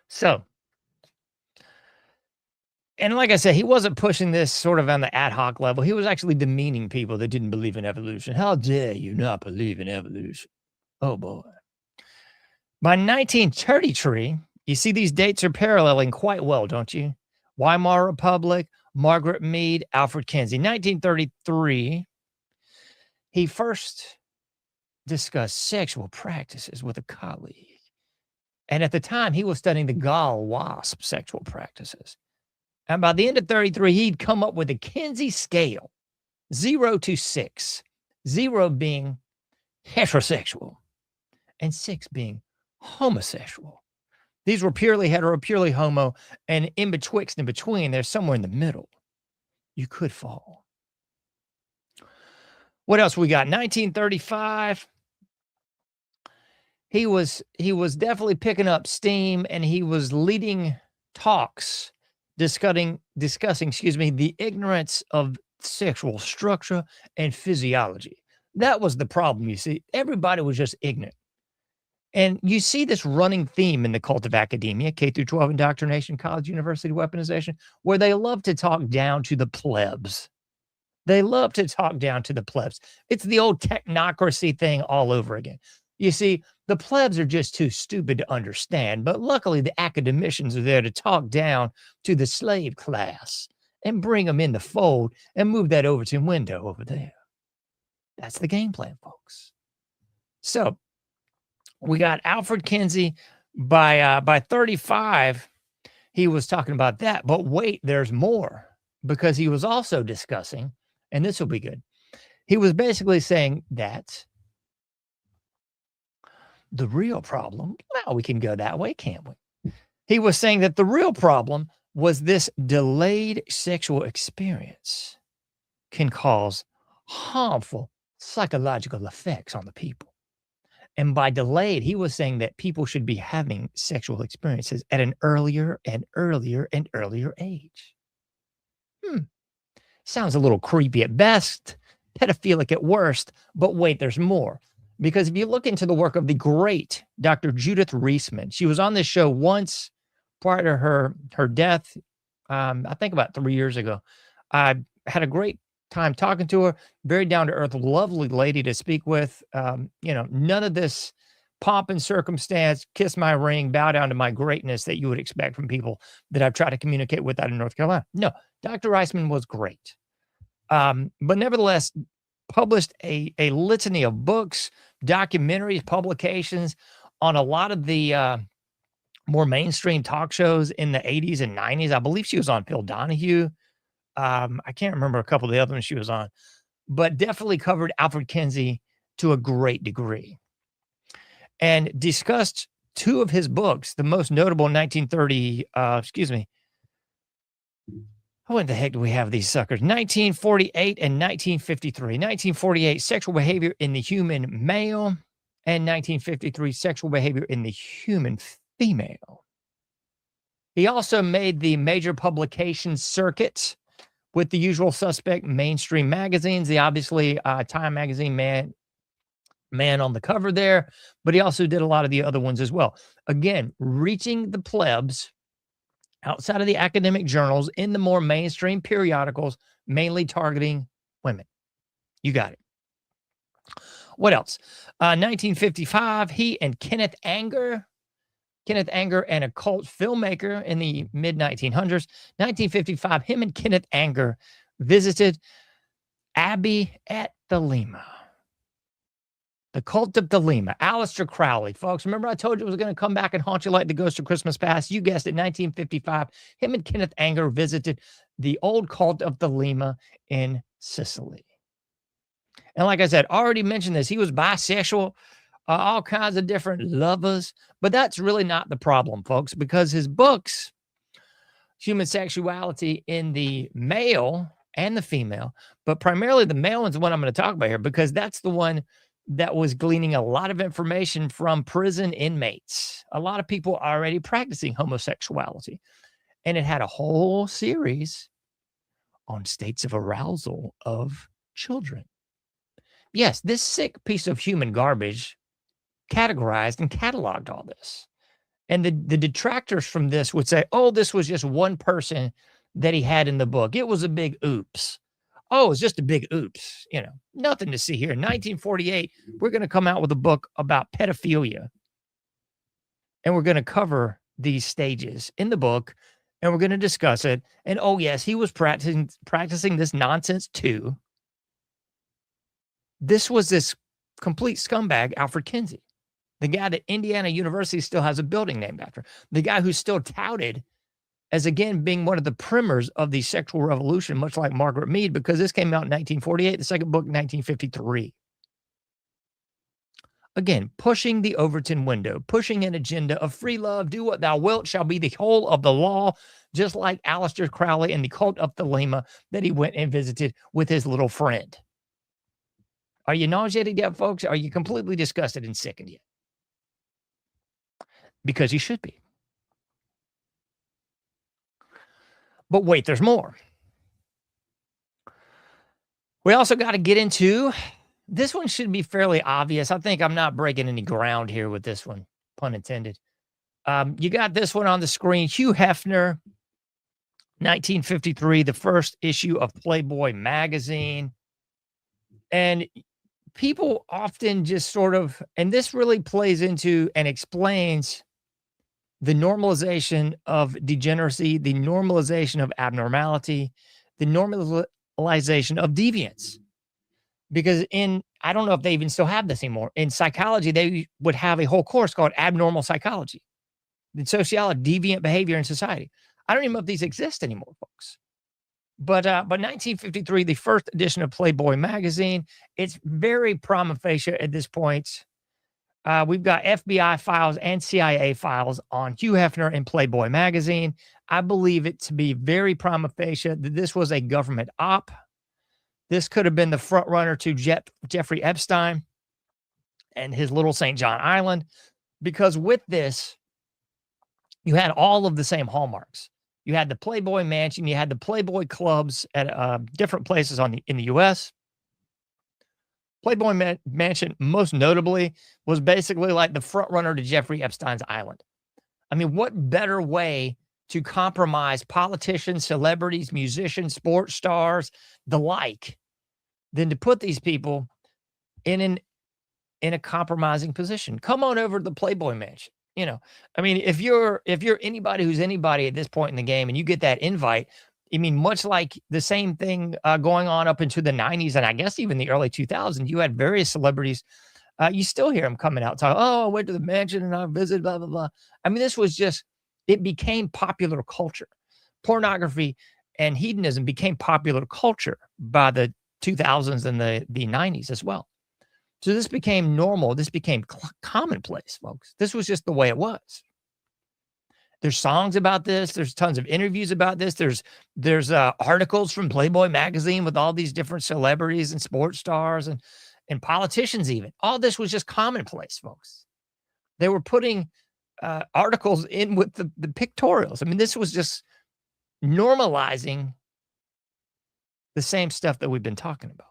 [SPEAKER 11] So, and like I said, he wasn't pushing this sort of on the ad hoc level. He was actually demeaning people that didn't believe in evolution. How dare you not believe in evolution? Oh boy. By 1933, you see these dates are paralleling quite well, don't you? Weimar Republic, Margaret Mead, Alfred Kinsey. 1933, he first discussed sexual practices with a colleague. And at the time, he was studying the gall wasp sexual practices. And by the end of 33, he'd come up with a Kinsey scale, 0 to 6, 0 being heterosexual, and 6 being homosexual. These were purely hetero, purely homo, and in betwixt and between, there's somewhere in the middle. You could fall. What else we got? 1935. He was definitely picking up steam, and he was leading talks discussing, the ignorance of sexual structure and physiology. That was the problem, you see. Everybody was just ignorant. And you see this running theme in the cult of academia, K through 12 indoctrination, college, university weaponization, where they love to talk down to the plebs. They love to talk down to the plebs. It's the old technocracy thing all over again. You see, the plebs are just too stupid to understand, but luckily the academicians are there to talk down to the slave class and bring them in the fold and move that Overton window over there. That's the game plan, folks. So we got Alfred Kinsey by 35. He was talking about that, but wait, there's more, because he was also discussing, and this will be good. He was basically saying that the real problem, well, we can go that way, can't we? He was saying that the real problem was this delayed sexual experience can cause harmful psychological effects on the people. And by delayed, he was saying that people should be having sexual experiences at an earlier and earlier and earlier age. Sounds a little creepy at best, pedophilic at worst, but wait, there's more. Because if you look into the work of the great Dr. Judith Reisman, she was on this show once prior to her death, I think about 3 years ago. I had a great time talking to her, very down-to-earth, lovely lady to speak with. None of this pomp and circumstance, kiss my ring, bow down to my greatness that you would expect from people that I've tried to communicate with out in North Carolina. No, Dr. Reisman was great. But nevertheless, published a litany of books, documentaries, publications on a lot of the more mainstream talk shows in the 80s and 90s. I believe she was on Phil Donahue. I can't remember a couple of the other ones she was on, but definitely covered Alfred Kinsey to a great degree and discussed two of his books, the most notable in 1930, what the heck do we have these suckers? 1948 and 1953. 1948, Sexual Behavior in the Human Male, and 1953, Sexual Behavior in the Human Female. He also made the major publication circuit with the usual suspect mainstream magazines. The obviously Time Magazine man on the cover there, but he also did a lot of the other ones as well. Again, reaching the plebs outside of the academic journals in the more mainstream periodicals, mainly targeting women. You got it. What else? 1955, he and Kenneth Anger, an occult filmmaker in the mid-1900s. 1955, him and Kenneth Anger visited Abbey at Thelema. The Cult of Thelema, Aleister Crowley. Folks, remember I told you it was going to come back and haunt you like the ghost of Christmas past? You guessed it, 1955. Him and Kenneth Anger visited the old Cult of Thelema in Sicily. And like I said, already mentioned this. He was bisexual, all kinds of different lovers. But that's really not the problem, folks, because his books, Human Sexuality in the Male and the Female, but primarily the male is the one I'm going to talk about here, because that's the one that was gleaning a lot of information from prison inmates. A lot of people already practicing homosexuality. And it had a whole series on states of arousal of children. Yes, this sick piece of human garbage categorized and cataloged all this. And the detractors from this would say, oh, this was just one person that he had in the book. It was a big oops. Oh, it's just a big oops. Nothing to see here. In 1948, we're going to come out with a book about pedophilia. And we're going to cover these stages in the book. And we're going to discuss it. And oh, yes, he was practicing this nonsense too. This was this complete scumbag, Alfred Kinsey. The guy that Indiana University still has a building named after. The guy who's still touted as, again, being one of the primers of the sexual revolution, much like Margaret Mead, because this came out in 1948, the second book, 1953. Again, pushing the Overton window, pushing an agenda of free love, do what thou wilt shall be the whole of the law, just like Aleister Crowley and the Cult of Thelema that he went and visited with his little friend. Are you nauseated yet, folks? Are you completely disgusted and sickened yet? Because you should be. But wait, there's more. We also got to get into, this one should be fairly obvious. I think I'm not breaking any ground here with this one, pun intended. You got this one on the screen. Hugh Hefner, 1953, the first issue of Playboy magazine. And people often just sort of, and this really plays into and explains the normalization of degeneracy, the normalization of abnormality, the normalization of deviance. Because I don't know if they even still have this anymore. In psychology, they would have a whole course called abnormal psychology, in sociology, deviant behavior in society. I don't even know if these exist anymore, folks. But 1953, the first edition of Playboy magazine, it's very prima facie at this point. We've got FBI files and CIA files on Hugh Hefner and Playboy magazine. I believe it to be very prima facie that this was a government op. This could have been the front runner to Jeffrey Epstein and his little St. John Island, because with this, you had all of the same hallmarks. You had the Playboy Mansion. You had the Playboy clubs at different places in the U.S. Playboy Mansion, most notably, was basically like the front runner to Jeffrey Epstein's island. I mean, what better way to compromise politicians, celebrities, musicians, sports stars, the like, than to put these people in a compromising position? Come on over to the Playboy Mansion. You know, I mean, if you're anybody who's anybody at this point in the game and you get that invite, I mean, much like the same thing going on up into the 90s and I guess even the early 2000s, you had various celebrities. You still hear them coming out talking, oh, I went to the mansion and I visited, blah, blah, blah. I mean, this was just, it became popular culture. Pornography and hedonism became popular culture by the 2000s and the 90s as well. So this became normal. This became commonplace, folks. This was just the way it was. There's songs about this. There's tons of interviews about this. There's articles from Playboy magazine with all these different celebrities and sports stars and politicians even. All this was just commonplace, folks. They were putting articles in with the pictorials. I mean, this was just normalizing the same stuff that we've been talking about.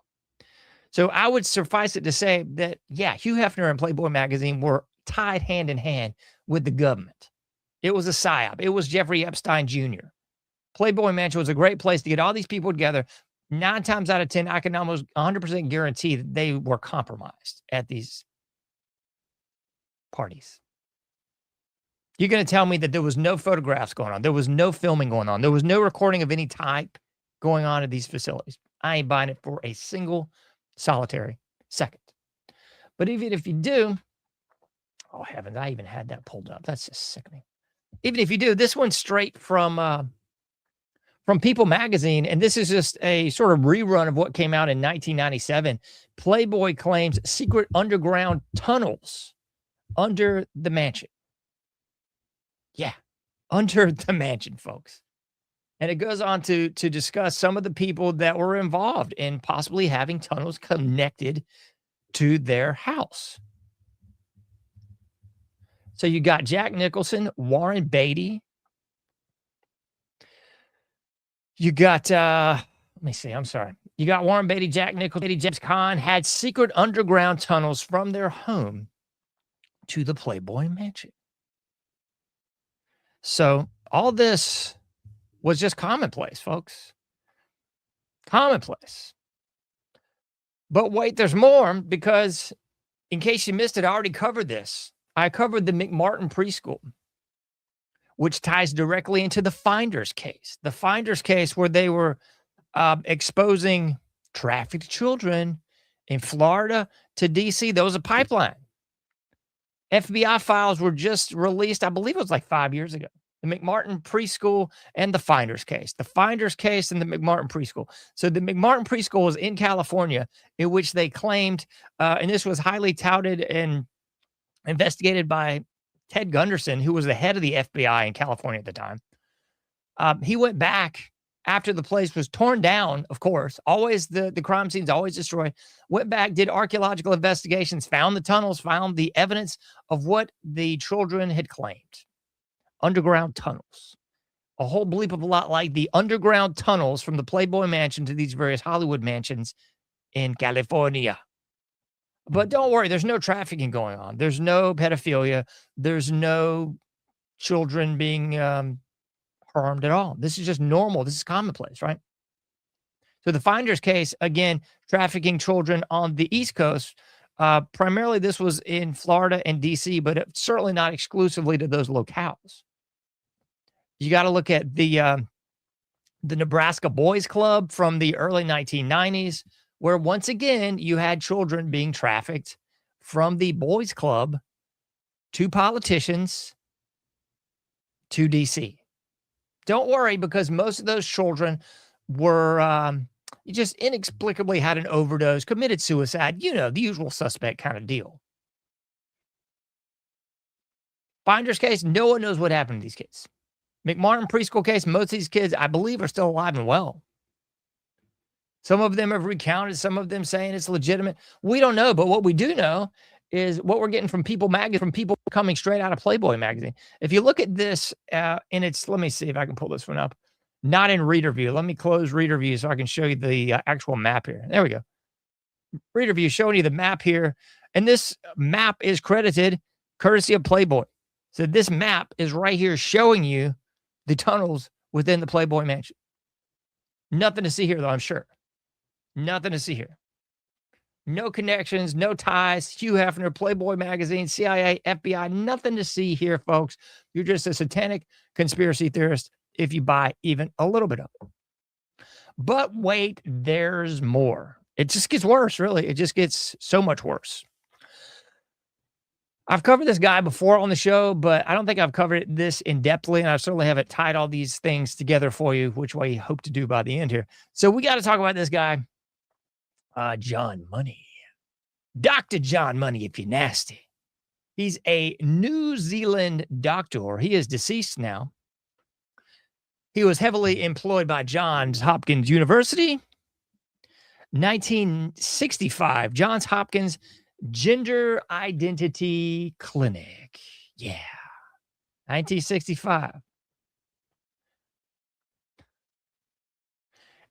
[SPEAKER 11] So I would suffice it to say that, yeah, Hugh Hefner and Playboy magazine were tied hand in hand with the government. It was a psyop. It was Jeffrey Epstein Jr. Playboy Mansion was a great place to get all these people together. 9 times out of 10, I can almost 100% guarantee that they were compromised at these parties. You're going to tell me that there was no photographs going on. There was no filming going on. There was no recording of any type going on at these facilities. I ain't buying it for a single solitary second. But even if you do, oh heavens, I even had that pulled up. That's just sickening. Even if you do, this one's straight from People magazine, and this is just a sort of rerun of what came out in 1997. Playboy claims secret underground tunnels under the mansion. Yeah, under the mansion, folks. And it goes on to discuss some of the people that were involved in possibly having tunnels connected to their house. So you got Jack Nicholson, Warren Beatty. You got, let me see, I'm sorry. You got Warren Beatty, Jack Nicholson, James Caan had secret underground tunnels from their home to the Playboy Mansion. So all this was just commonplace, folks. Commonplace. But wait, there's more, because in case you missed it, I already covered this. I covered the McMartin preschool, which ties directly into the Finders case. The Finders case where they were exposing trafficked children in Florida to D.C. There was a pipeline. FBI files were just released, I believe it was like 5 years ago. The McMartin preschool and the Finders case. The Finders case and the McMartin preschool. So the McMartin preschool was in California, in which they claimed, and this was highly touted and investigated by Ted Gunderson, who was the head of the FBI in California at the time. He went back after the place was torn down, of course. Always the crime scenes always destroyed. Went back, did archaeological investigations, found the tunnels, found the evidence of what the children had claimed. Underground tunnels. A whole bleep of a lot like the underground tunnels from the Playboy Mansion to these various Hollywood mansions in California. But don't worry, there's no trafficking going on. There's no pedophilia. There's no children being harmed at all. This is just normal. This is commonplace, right? So the Finders case, again, trafficking children on the East Coast. Primarily, this was in Florida and D.C., but it's certainly not exclusively to those locales. You got to look at the Nebraska Boys Club from the early 1990s, where once again, you had children being trafficked from the boys club to politicians to DC. Don't worry, because most of those children were just inexplicably had an overdose, committed suicide, you know, the usual suspect kind of deal. Finder's case, no one knows what happened to these kids. McMartin preschool case, most of these kids, I believe, are still alive and well. Some of them have recounted, some of them saying it's legitimate. We don't know, but what we do know is what we're getting from People magazine, from people coming straight out of Playboy magazine. If you look at this, and it's, let me see if I can pull this one up. Not in Reader View. Let me close Reader View so I can show you the actual map here. There we go. Reader View showing you the map here. And this map is credited courtesy of Playboy. So this map is right here showing you the tunnels within the Playboy mansion. Nothing to see here, though, I'm sure. Nothing to see here. No connections, no ties. Hugh Hefner, Playboy magazine, CIA, FBI, nothing to see here, folks. You're just a satanic conspiracy theorist if you buy even a little bit of it. But wait, there's more. It just gets worse, really. It just gets so much worse. I've covered this guy before on the show, but I don't think I've covered this in-depthly, and I certainly haven't tied all these things together for you, which I hope to do by the end here. So we got to talk about this guy, John Money. Dr. John Money, if you're nasty. He's a New Zealand doctor. He is deceased now. He was heavily employed by Johns Hopkins University. 1965, Johns Hopkins Gender Identity Clinic. Yeah. 1965.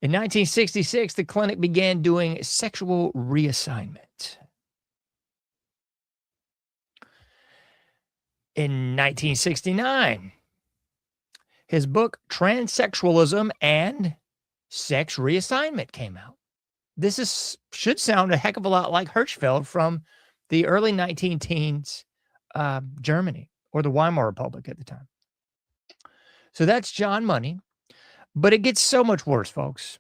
[SPEAKER 11] In 1966, the clinic began doing sexual reassignment. In 1969, his book Transsexualism and Sex Reassignment came out. This should sound a heck of a lot like Hirchfeld from the early 19-teens Germany, or the Weimar Republic at the time. So that's John Money. But it gets so much worse, folks.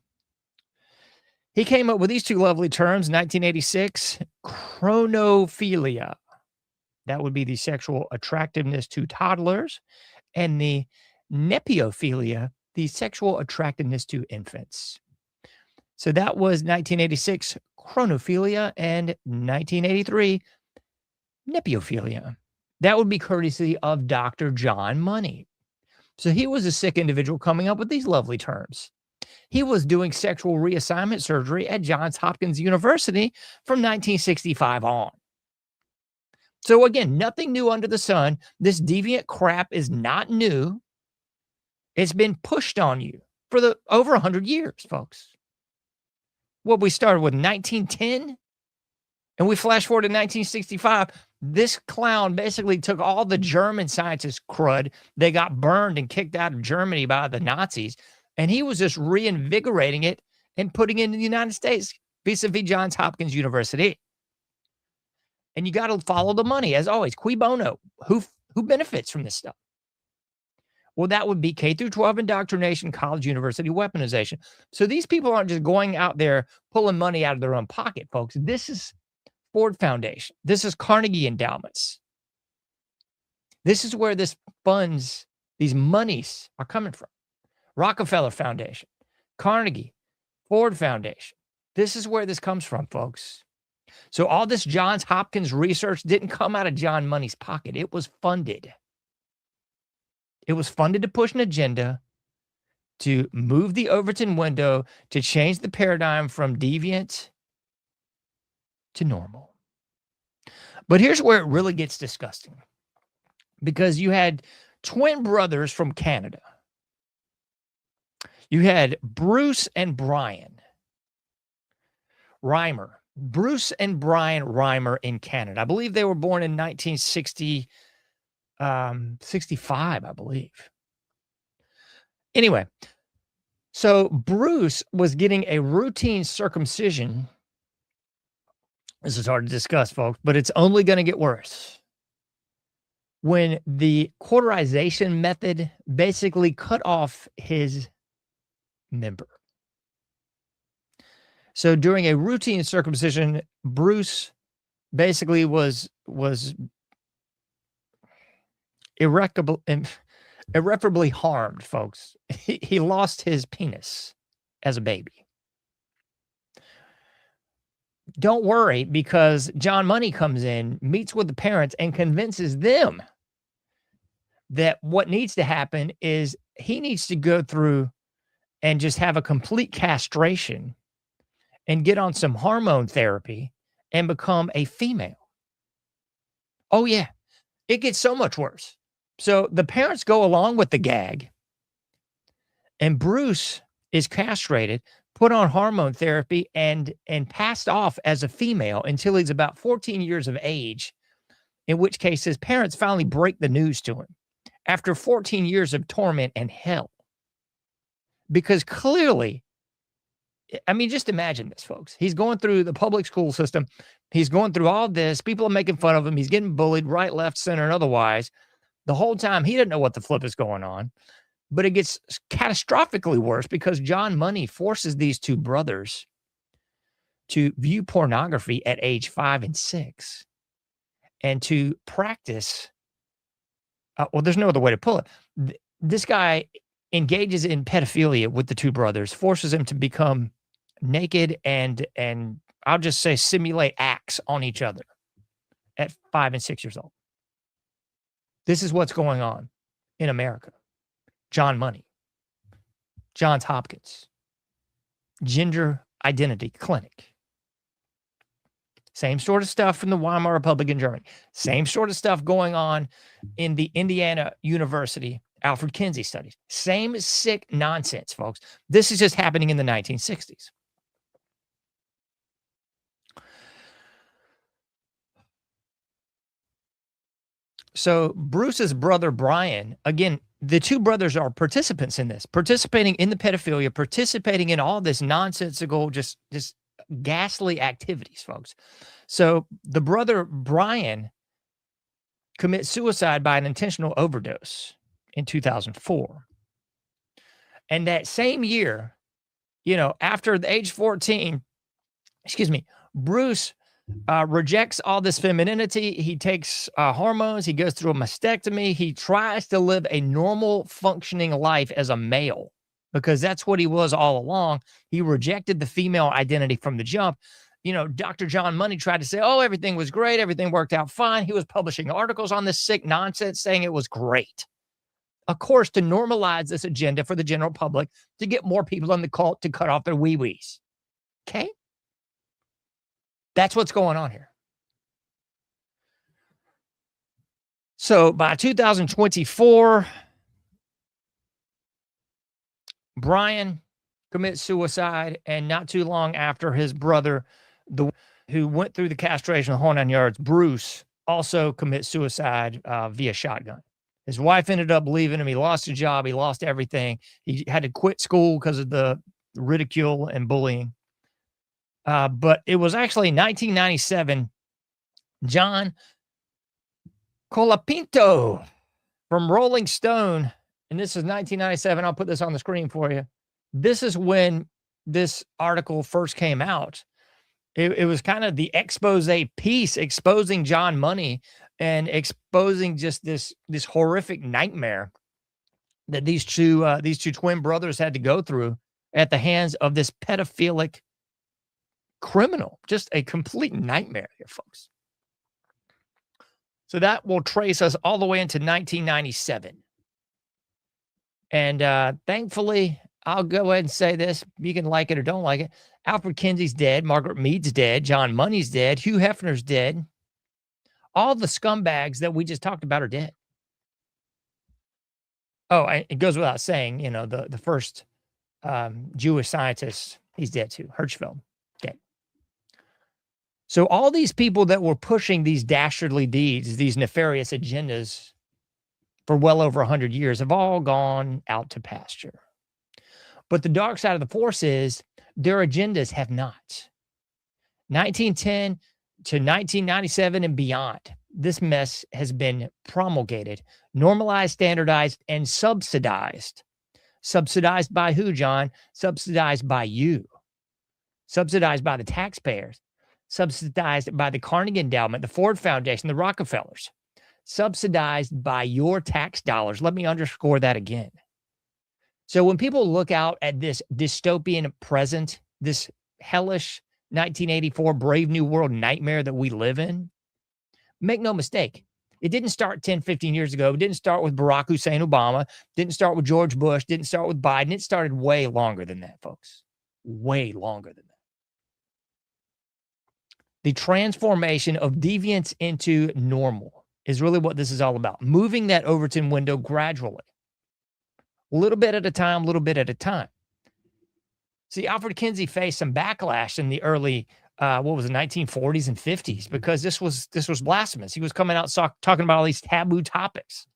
[SPEAKER 11] He came up with these two lovely terms in 1986, chronophilia. That would be the sexual attractiveness to toddlers, and the nepiophilia, the sexual attractiveness to infants. So that was 1986, chronophilia, and 1983, nepiophilia. That would be courtesy of Dr. John Money. So he was a sick individual coming up with these lovely terms. He was doing sexual reassignment surgery at Johns Hopkins University from 1965 on. So again, nothing new under the sun. This deviant crap is not new. It's been pushed on you for over 100 years, folks. What we started with 1910, and we flash forward to 1965. This clown basically took all the German scientists crud. They got burned and kicked out of Germany by the Nazis. And he was just reinvigorating it and putting it in the United States vis-a-vis Johns Hopkins University. And you got to follow the money, as always. Cui bono? Who benefits from this stuff? Well, that would be K through 12 indoctrination, college, university weaponization. So these people aren't just going out there pulling money out of their own pocket, folks. This is Ford Foundation. This is Carnegie Endowments. This is where this funds, these monies are coming from. Rockefeller Foundation, Carnegie, Ford Foundation. This is where this comes from, folks. So all this Johns Hopkins research didn't come out of John Money's pocket. It was funded. It was funded to push an agenda to move the Overton window, to change the paradigm from deviant to normal. But here's where it really gets disgusting, because you had twin brothers from Canada. You had Bruce and Brian Reimer. Bruce and Brian Reimer in Canada. I believe they were born in 1960, 65, I believe. Anyway, so Bruce was getting a routine circumcision. This is hard to discuss, folks, but it's only going to get worse. When the cauterization method basically cut off his member. So during a routine circumcision, Bruce basically was irreparably harmed, folks. He lost his penis as a baby. Don't worry, because John Money comes in, meets with the parents, and convinces them that what needs to happen is he needs to go through and just have a complete castration and get on some hormone therapy and become a female. Oh, yeah. It gets so much worse. So the parents go along with the gag, and Bruce is castrated, put on hormone therapy, and passed off as a female until he's about 14 years of age, in which case his parents finally break the news to him after 14 years of torment and hell. Because clearly, I mean, just imagine this, folks. He's going through the public school system. He's going through all this. People are making fun of him. He's getting bullied right, left, center, and otherwise. The whole time, he doesn't know what the flip is going on. But it gets catastrophically worse because John Money forces these two brothers to view pornography at age 5 and 6 and to practice. Well, there's no other way to pull it. This guy engages in pedophilia with the two brothers, forces them to become naked and I'll just say simulate acts on each other at 5 and 6 years old. This is what's going on in America. John Money, Johns Hopkins, Gender Identity Clinic. Same sort of stuff from the Weimar Republic in Germany. Same sort of stuff going on in the Indiana University Alfred Kinsey studies. Same sick nonsense, folks. This is just happening in the 1960s. So Bruce's brother, Brian, again, the two brothers are participants in this, participating in the pedophilia, participating in all this nonsensical, just ghastly activities, folks. So the brother, Brian, commits suicide by an intentional overdose in 2004. And that same year, after the age 14, Bruce rejects all this femininity. He takes hormones. He goes through a mastectomy. He tries to live a normal functioning life as a male because that's what he was all along. He rejected the female identity from the jump. Dr. John Money tried to say, oh, everything was great. Everything worked out fine. He was publishing articles on this sick nonsense saying it was great. Of course, to normalize this agenda for the general public to get more people in the cult to cut off their wee-wees. Okay? That's what's going on here. So by 2024, Brian commits suicide, and not too long after, his brother, who went through the castration of the whole 9 yards, Bruce, also commits suicide via shotgun. His wife ended up leaving him. He lost his job. He lost everything. He had to quit school because of the ridicule and bullying. But it was actually 1997, John Colapinto from Rolling Stone, and this is 1997. I'll put this on the screen for you. This is when this article first came out. It was kind of the expose piece exposing John Money and exposing just this horrific nightmare that these two twin brothers had to go through at the hands of this pedophilic criminal. Just a complete nightmare here, folks. So that will trace us all the way into 1997. And thankfully, I'll go ahead and say this. You can like it or don't like it. Alfred Kinsey's dead. Margaret Mead's dead. John Money's dead. Hugh Hefner's dead. All the scumbags that we just talked about are dead. Oh, it goes without saying, the first Jewish scientist, he's dead too. Hirchfeld, dead. So all these people that were pushing these dastardly deeds, these nefarious agendas for well over 100 years have all gone out to pasture. But the dark side of the force is their agendas have not. 1910 to 1997 and beyond, this mess has been promulgated, normalized, standardized, and subsidized. Subsidized by who, John? Subsidized by you. Subsidized by the taxpayers. Subsidized by the Carnegie Endowment, the Ford Foundation, the Rockefellers. Subsidized by your tax dollars. Let me underscore that again. So when people look out at this dystopian present, this hellish 1984 Brave New World nightmare that we live in, make no mistake, it didn't start 10, 15 years ago. It didn't start with Barack Hussein Obama. Didn't start with George Bush. Didn't start with Biden. It started way longer than that, folks. Way longer than that. The transformation of deviance into normal is really what this is all about. Moving that Overton window gradually. A little bit at a time, little bit at a time. See, Alfred Kinsey faced some backlash in the early, 1940s and 50s, because this was blasphemous. He was coming out talking about all these taboo topics.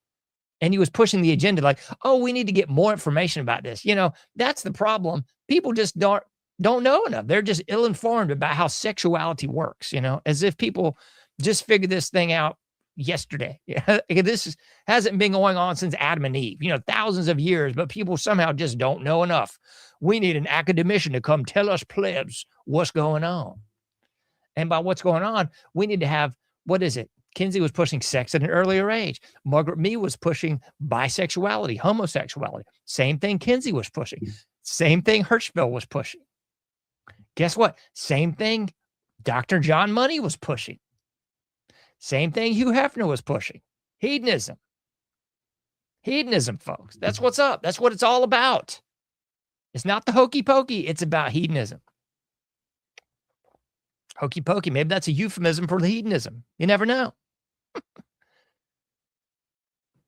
[SPEAKER 11] And he was pushing the agenda like, oh, we need to get more information about this. You know, that's the problem. People just don't know enough. They're just ill-informed about how sexuality works, you know, as if people just figured this thing out yesterday. This hasn't been going on since Adam and Eve, you know, thousands of years, but people somehow just don't know enough. We need an academician to come tell us plebs what's going on. And by what's going on, we need to have, what is it? Kinsey was pushing sex at an earlier age. Margaret Mead was pushing bisexuality, homosexuality. Same thing Kinsey was pushing. Same thing Hirchfeld was pushing. Guess what? Same thing Dr. John Money was pushing. Same thing Hugh Hefner was pushing. Hedonism. Hedonism, folks. That's what's up. That's what it's all about. It's not the hokey pokey. It's about hedonism. Hokey pokey. Maybe that's a euphemism for hedonism. You never know.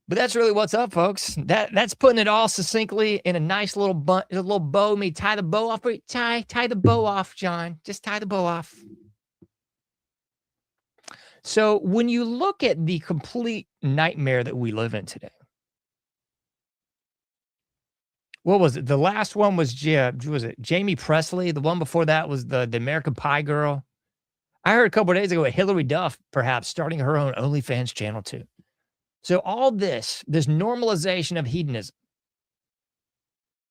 [SPEAKER 11] But that's really what's up, folks. That's putting it all succinctly in a nice little bow. Me tie the bow off. Tie the bow off, John. Just tie the bow off. So when you look at the complete nightmare that we live in today, what was it? The last one was Jamie Presley. The one before that was the American Pie girl. I heard a couple of days ago Hillary Duff perhaps starting her own OnlyFans channel too. So all this normalization of hedonism.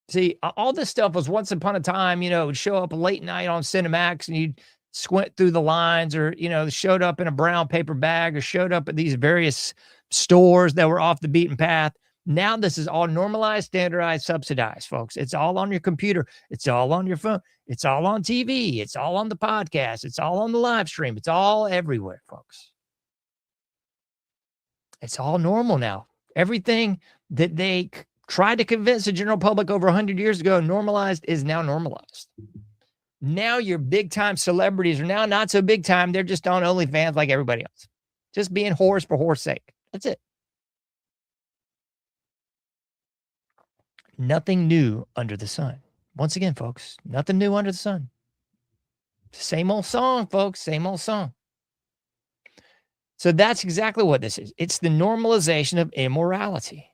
[SPEAKER 11] See, all this stuff was once upon a time, you know, it would show up late night on Cinemax and you'd squint through the lines, or, you know, showed up in a brown paper bag, or showed up at these various stores that were off the beaten path. Now this is all normalized, standardized, subsidized, folks. It's all on your computer. It's all on your phone. It's all on TV. It's all on the podcast. It's all on the live stream. It's all everywhere, folks. It's all normal now. Everything that they tried to convince the general public over 100 years ago normalized is now normalized. Now your big-time celebrities are now not so big-time. They're just on OnlyFans like everybody else. Just being whores for whore's sake. That's it. Nothing new under the sun. Once again, folks, nothing new under the sun. Same old song, folks. Same old song. So that's exactly what this is. It's the normalization of immorality.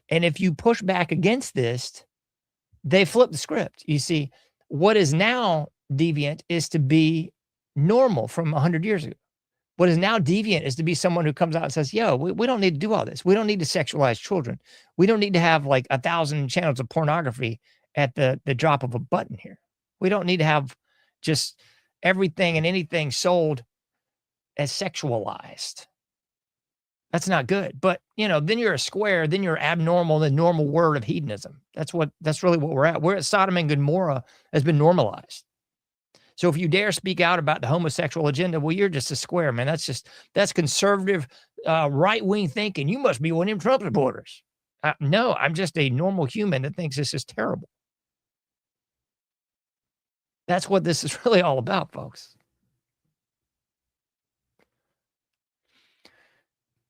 [SPEAKER 11] And if you push back against this, they flip the script. You see, what is now deviant is to be normal from 100 years ago. What is now deviant is to be someone who comes out and says, yo, we don't need to do all this. We don't need to sexualize children. We don't need to have like 1,000 channels of pornography at the drop of a button here. We don't need to have just everything and anything sold as sexualized. That's not good. But, you know, then you're a square, then you're abnormal, the normal word of hedonism. That's really what we're at. We're at Sodom and Gomorrah has been normalized. So if you dare speak out about the homosexual agenda, well, you're just a square, man. That's conservative, right-wing thinking. You must be one of them Trump supporters. No, I'm just a normal human that thinks this is terrible. That's what this is really all about, folks.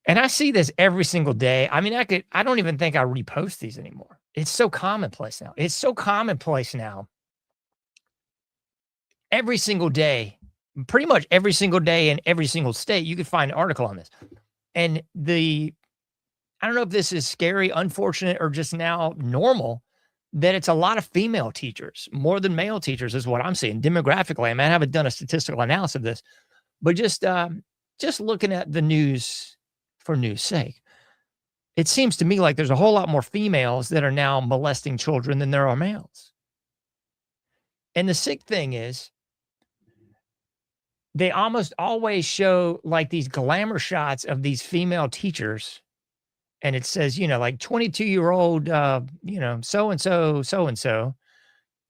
[SPEAKER 11] And I see this every single day. I mean, I don't even think I repost these anymore. It's so commonplace now. It's so commonplace now. Every single day, pretty much every single day in every single state, you could find an article on this. And I don't know if this is scary, unfortunate, or just now normal, that it's a lot of female teachers, more than male teachers is what I'm seeing demographically. I mean, I haven't done a statistical analysis of this, but just looking at the news for news sake, it seems to me like there's a whole lot more females that are now molesting children than there are males. And the sick thing is, they almost always show like these glamour shots of these female teachers. And it says, like 22-year-old, so-and-so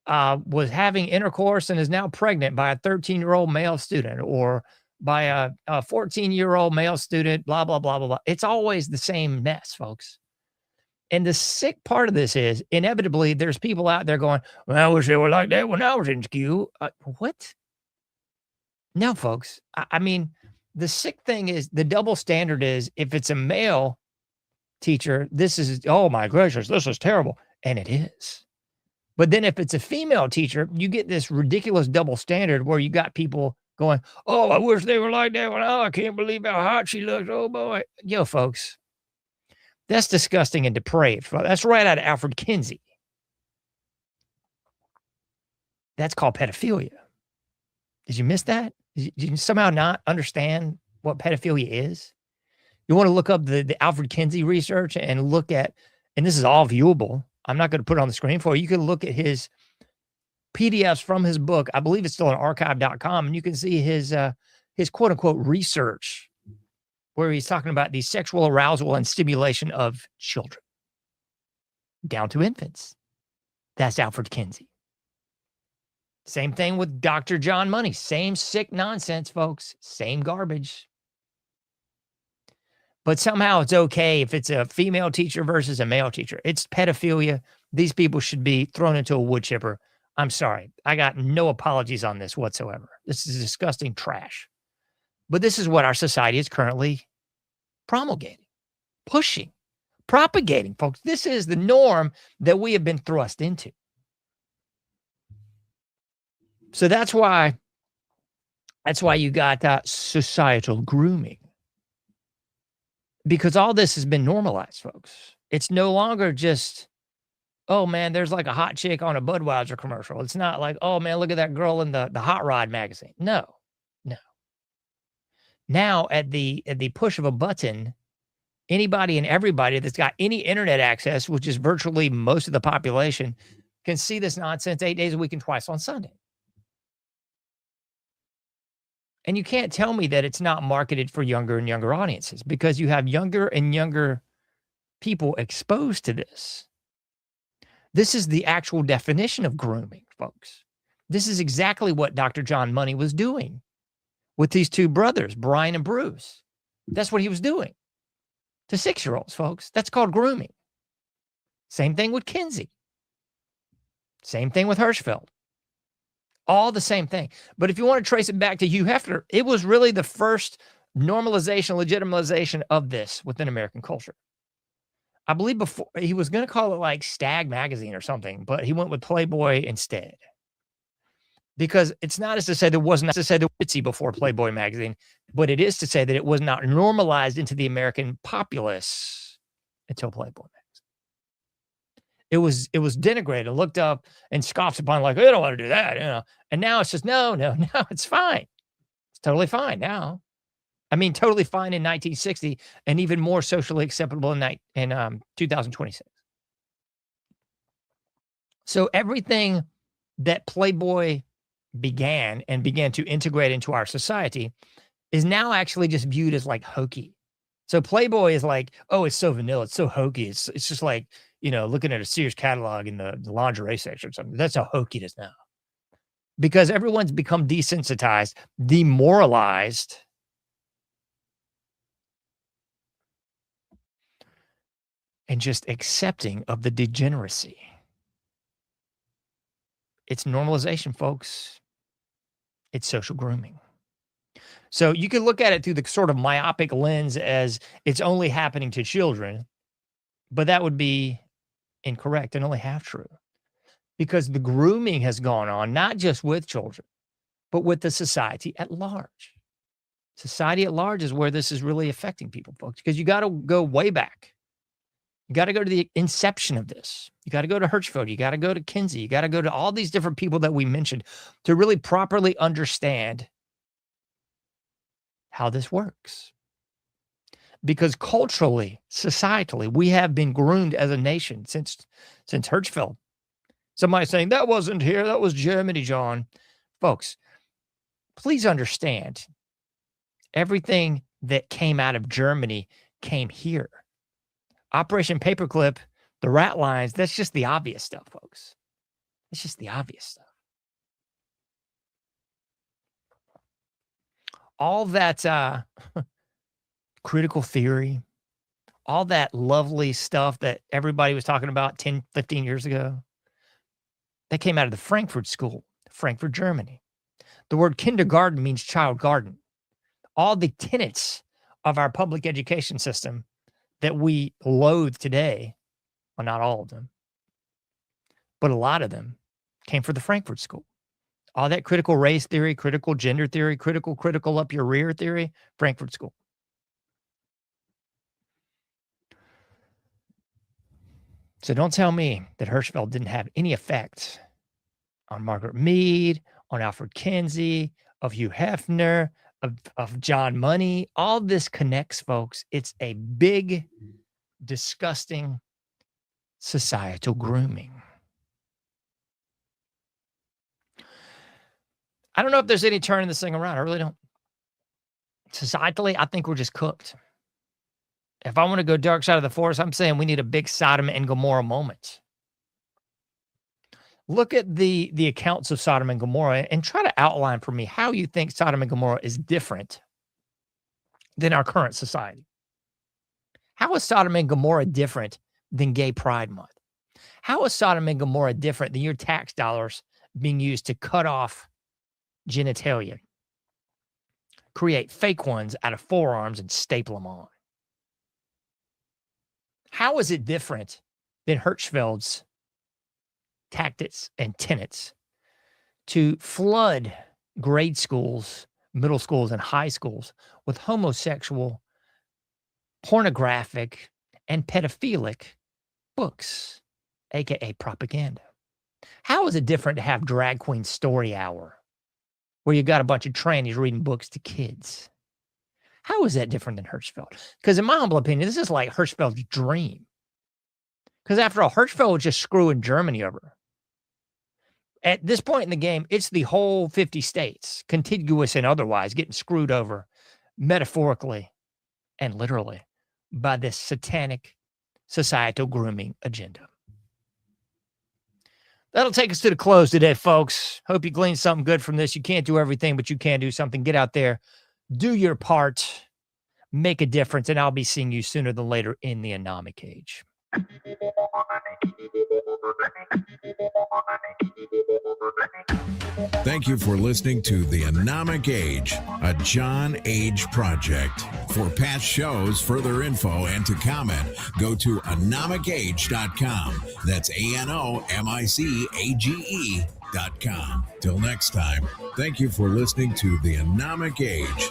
[SPEAKER 11] was having intercourse and is now pregnant by a 13-year-old male student, or by a 14-year-old male student, blah, blah, blah, blah, blah. It's always the same mess, folks. And the sick part of this is, inevitably, there's people out there going, well, I wish they were like that when I was in school. What? No, folks. I mean, the sick thing is, the double standard is, if it's a male teacher, this is, oh my gracious, this is terrible. And it is. But then if it's a female teacher, you get this ridiculous double standard where you got people going, oh, I wish they were like that one. Oh, I can't believe how hot she looks. Oh boy. Yo, folks, that's disgusting and depraved. That's right out of Alfred Kinsey. That's called pedophilia. Did you miss that? Did you somehow not understand what pedophilia is? You want to look up the Alfred Kinsey research and look at, and this is all viewable. I'm not going to put it on the screen for you. You can look at his PDFs from his book. I believe it's still on archive.com, and you can see his quote unquote research where he's talking about the sexual arousal and stimulation of children down to infants. That's Alfred Kinsey. Same thing with Dr. John Money. Same sick nonsense, folks. Same garbage. But somehow it's okay if it's a female teacher versus a male teacher. It's pedophilia. These people should be thrown into a wood chipper. I'm sorry. I got no apologies on this whatsoever. This is disgusting trash. But this is what our society is currently promulgating, pushing, propagating, folks. This is the norm that we have been thrust into. So that's why you got societal grooming. Because all this has been normalized, folks. It's no longer just, oh man, there's like a hot chick on a Budweiser commercial. It's not like, oh man, look at that girl in the Hot Rod magazine. No. Now at the push of a button, anybody and everybody that's got any internet access, which is virtually most of the population, can see this nonsense 8 days a week and twice on Sunday. And you can't tell me that it's not marketed for younger and younger audiences, because you have younger and younger people exposed to this. This is the actual definition of grooming, folks. This is exactly what Dr. John Money was doing with these two brothers, Brian and Bruce. That's what he was doing to 6-year-olds, folks. That's called grooming. Same thing with Kinsey. Same thing with Hirchfeld. All the same thing. But if you want to trace it back to Hugh Hefner, it was really the first normalization, legitimization of this within American culture. I believe before he was going to call it like Stag Magazine or something, but he went with Playboy instead. Because it's not as to say there wasn't to say the Witsy before Playboy magazine, but it is to say that it was not normalized into the American populace until Playboy magazine. It was denigrated, looked up, and scoffed upon, like, they don't want to do that, And now it's just, no, it's fine. It's totally fine now. I mean, totally fine in 1960, and even more socially acceptable in 2026. So everything that Playboy began to integrate into our society is now actually just viewed as like hokey. So Playboy is like, oh, it's so vanilla, it's so hokey. It's just like, looking at a Sears catalog in the lingerie section or something. That's how hokey it is now. Because everyone's become desensitized, demoralized, and just accepting of the degeneracy. It's normalization, folks. It's social grooming. So you can look at it through the sort of myopic lens as it's only happening to children, but that would be incorrect and only half true. Because the grooming has gone on, not just with children, but with the society at large. Society at large is where this is really affecting people, folks, because you got to go way back. You got to go to the inception of this. You got to go to Hirchfeld. You got to go to Kinsey. You got to go to all these different people that we mentioned to really properly understand how this works. Because culturally, societally, we have been groomed as a nation since Hirchfeld. Somebody saying, that wasn't here, that was Germany, John. Folks, please understand, everything that came out of Germany came here. Operation Paperclip, the rat lines, that's just the obvious stuff, folks. It's just the obvious stuff. All that critical theory, all that lovely stuff that everybody was talking about 10, 15 years ago, that came out of the Frankfurt School, Frankfurt, Germany. The word kindergarten means child garden. All the tenets of our public education system that we loathe today, well, not all of them, but a lot of them came from the Frankfurt School. All that critical race theory, critical gender theory, critical up your rear theory, Frankfurt School. So don't tell me that Hirchfeld didn't have any effect on Margaret Mead, on Alfred Kinsey, of Hugh Hefner, of John Money. All this connects, folks. It's a big, disgusting societal grooming. I don't know if there's any turning this thing around. I really don't. Societally, I think we're just cooked. If I want to go dark side of the forest, I'm saying we need a big Sodom and Gomorrah moment. Look at the accounts of Sodom and Gomorrah and try to outline for me how you think Sodom and Gomorrah is different than our current society. How is Sodom and Gomorrah different than Gay Pride Month? How is Sodom and Gomorrah different than your tax dollars being used to cut off genitalia, create fake ones out of forearms and staple them on? How is it different than Hirchfeld's tactics and tenets to flood grade schools, middle schools, and high schools with homosexual, pornographic, and pedophilic books, aka propaganda? How is it different to have Drag Queen Story Hour, where you got a bunch of trannies reading books to kids? How is that different than Hirchfeld? Because in my humble opinion, this is like Hirchfeld's dream. Because after all, Hirchfeld was just screwing Germany over. At this point in the game, it's the whole 50 states, contiguous and otherwise, getting screwed over metaphorically and literally by this satanic societal grooming agenda. That'll take us to the close today, folks. Hope you gleaned something good from this. You can't do everything, but you can do something. Get out there, do your part, make a difference, and I'll be seeing you sooner than later in the Anomic Age.
[SPEAKER 9] Thank you for listening to The Anomic Age, a John Age project. For past shows, further info, and to comment, go to anomicage.com. That's ANOMICAGE.com. Till next time, thank you for listening to The Anomic Age.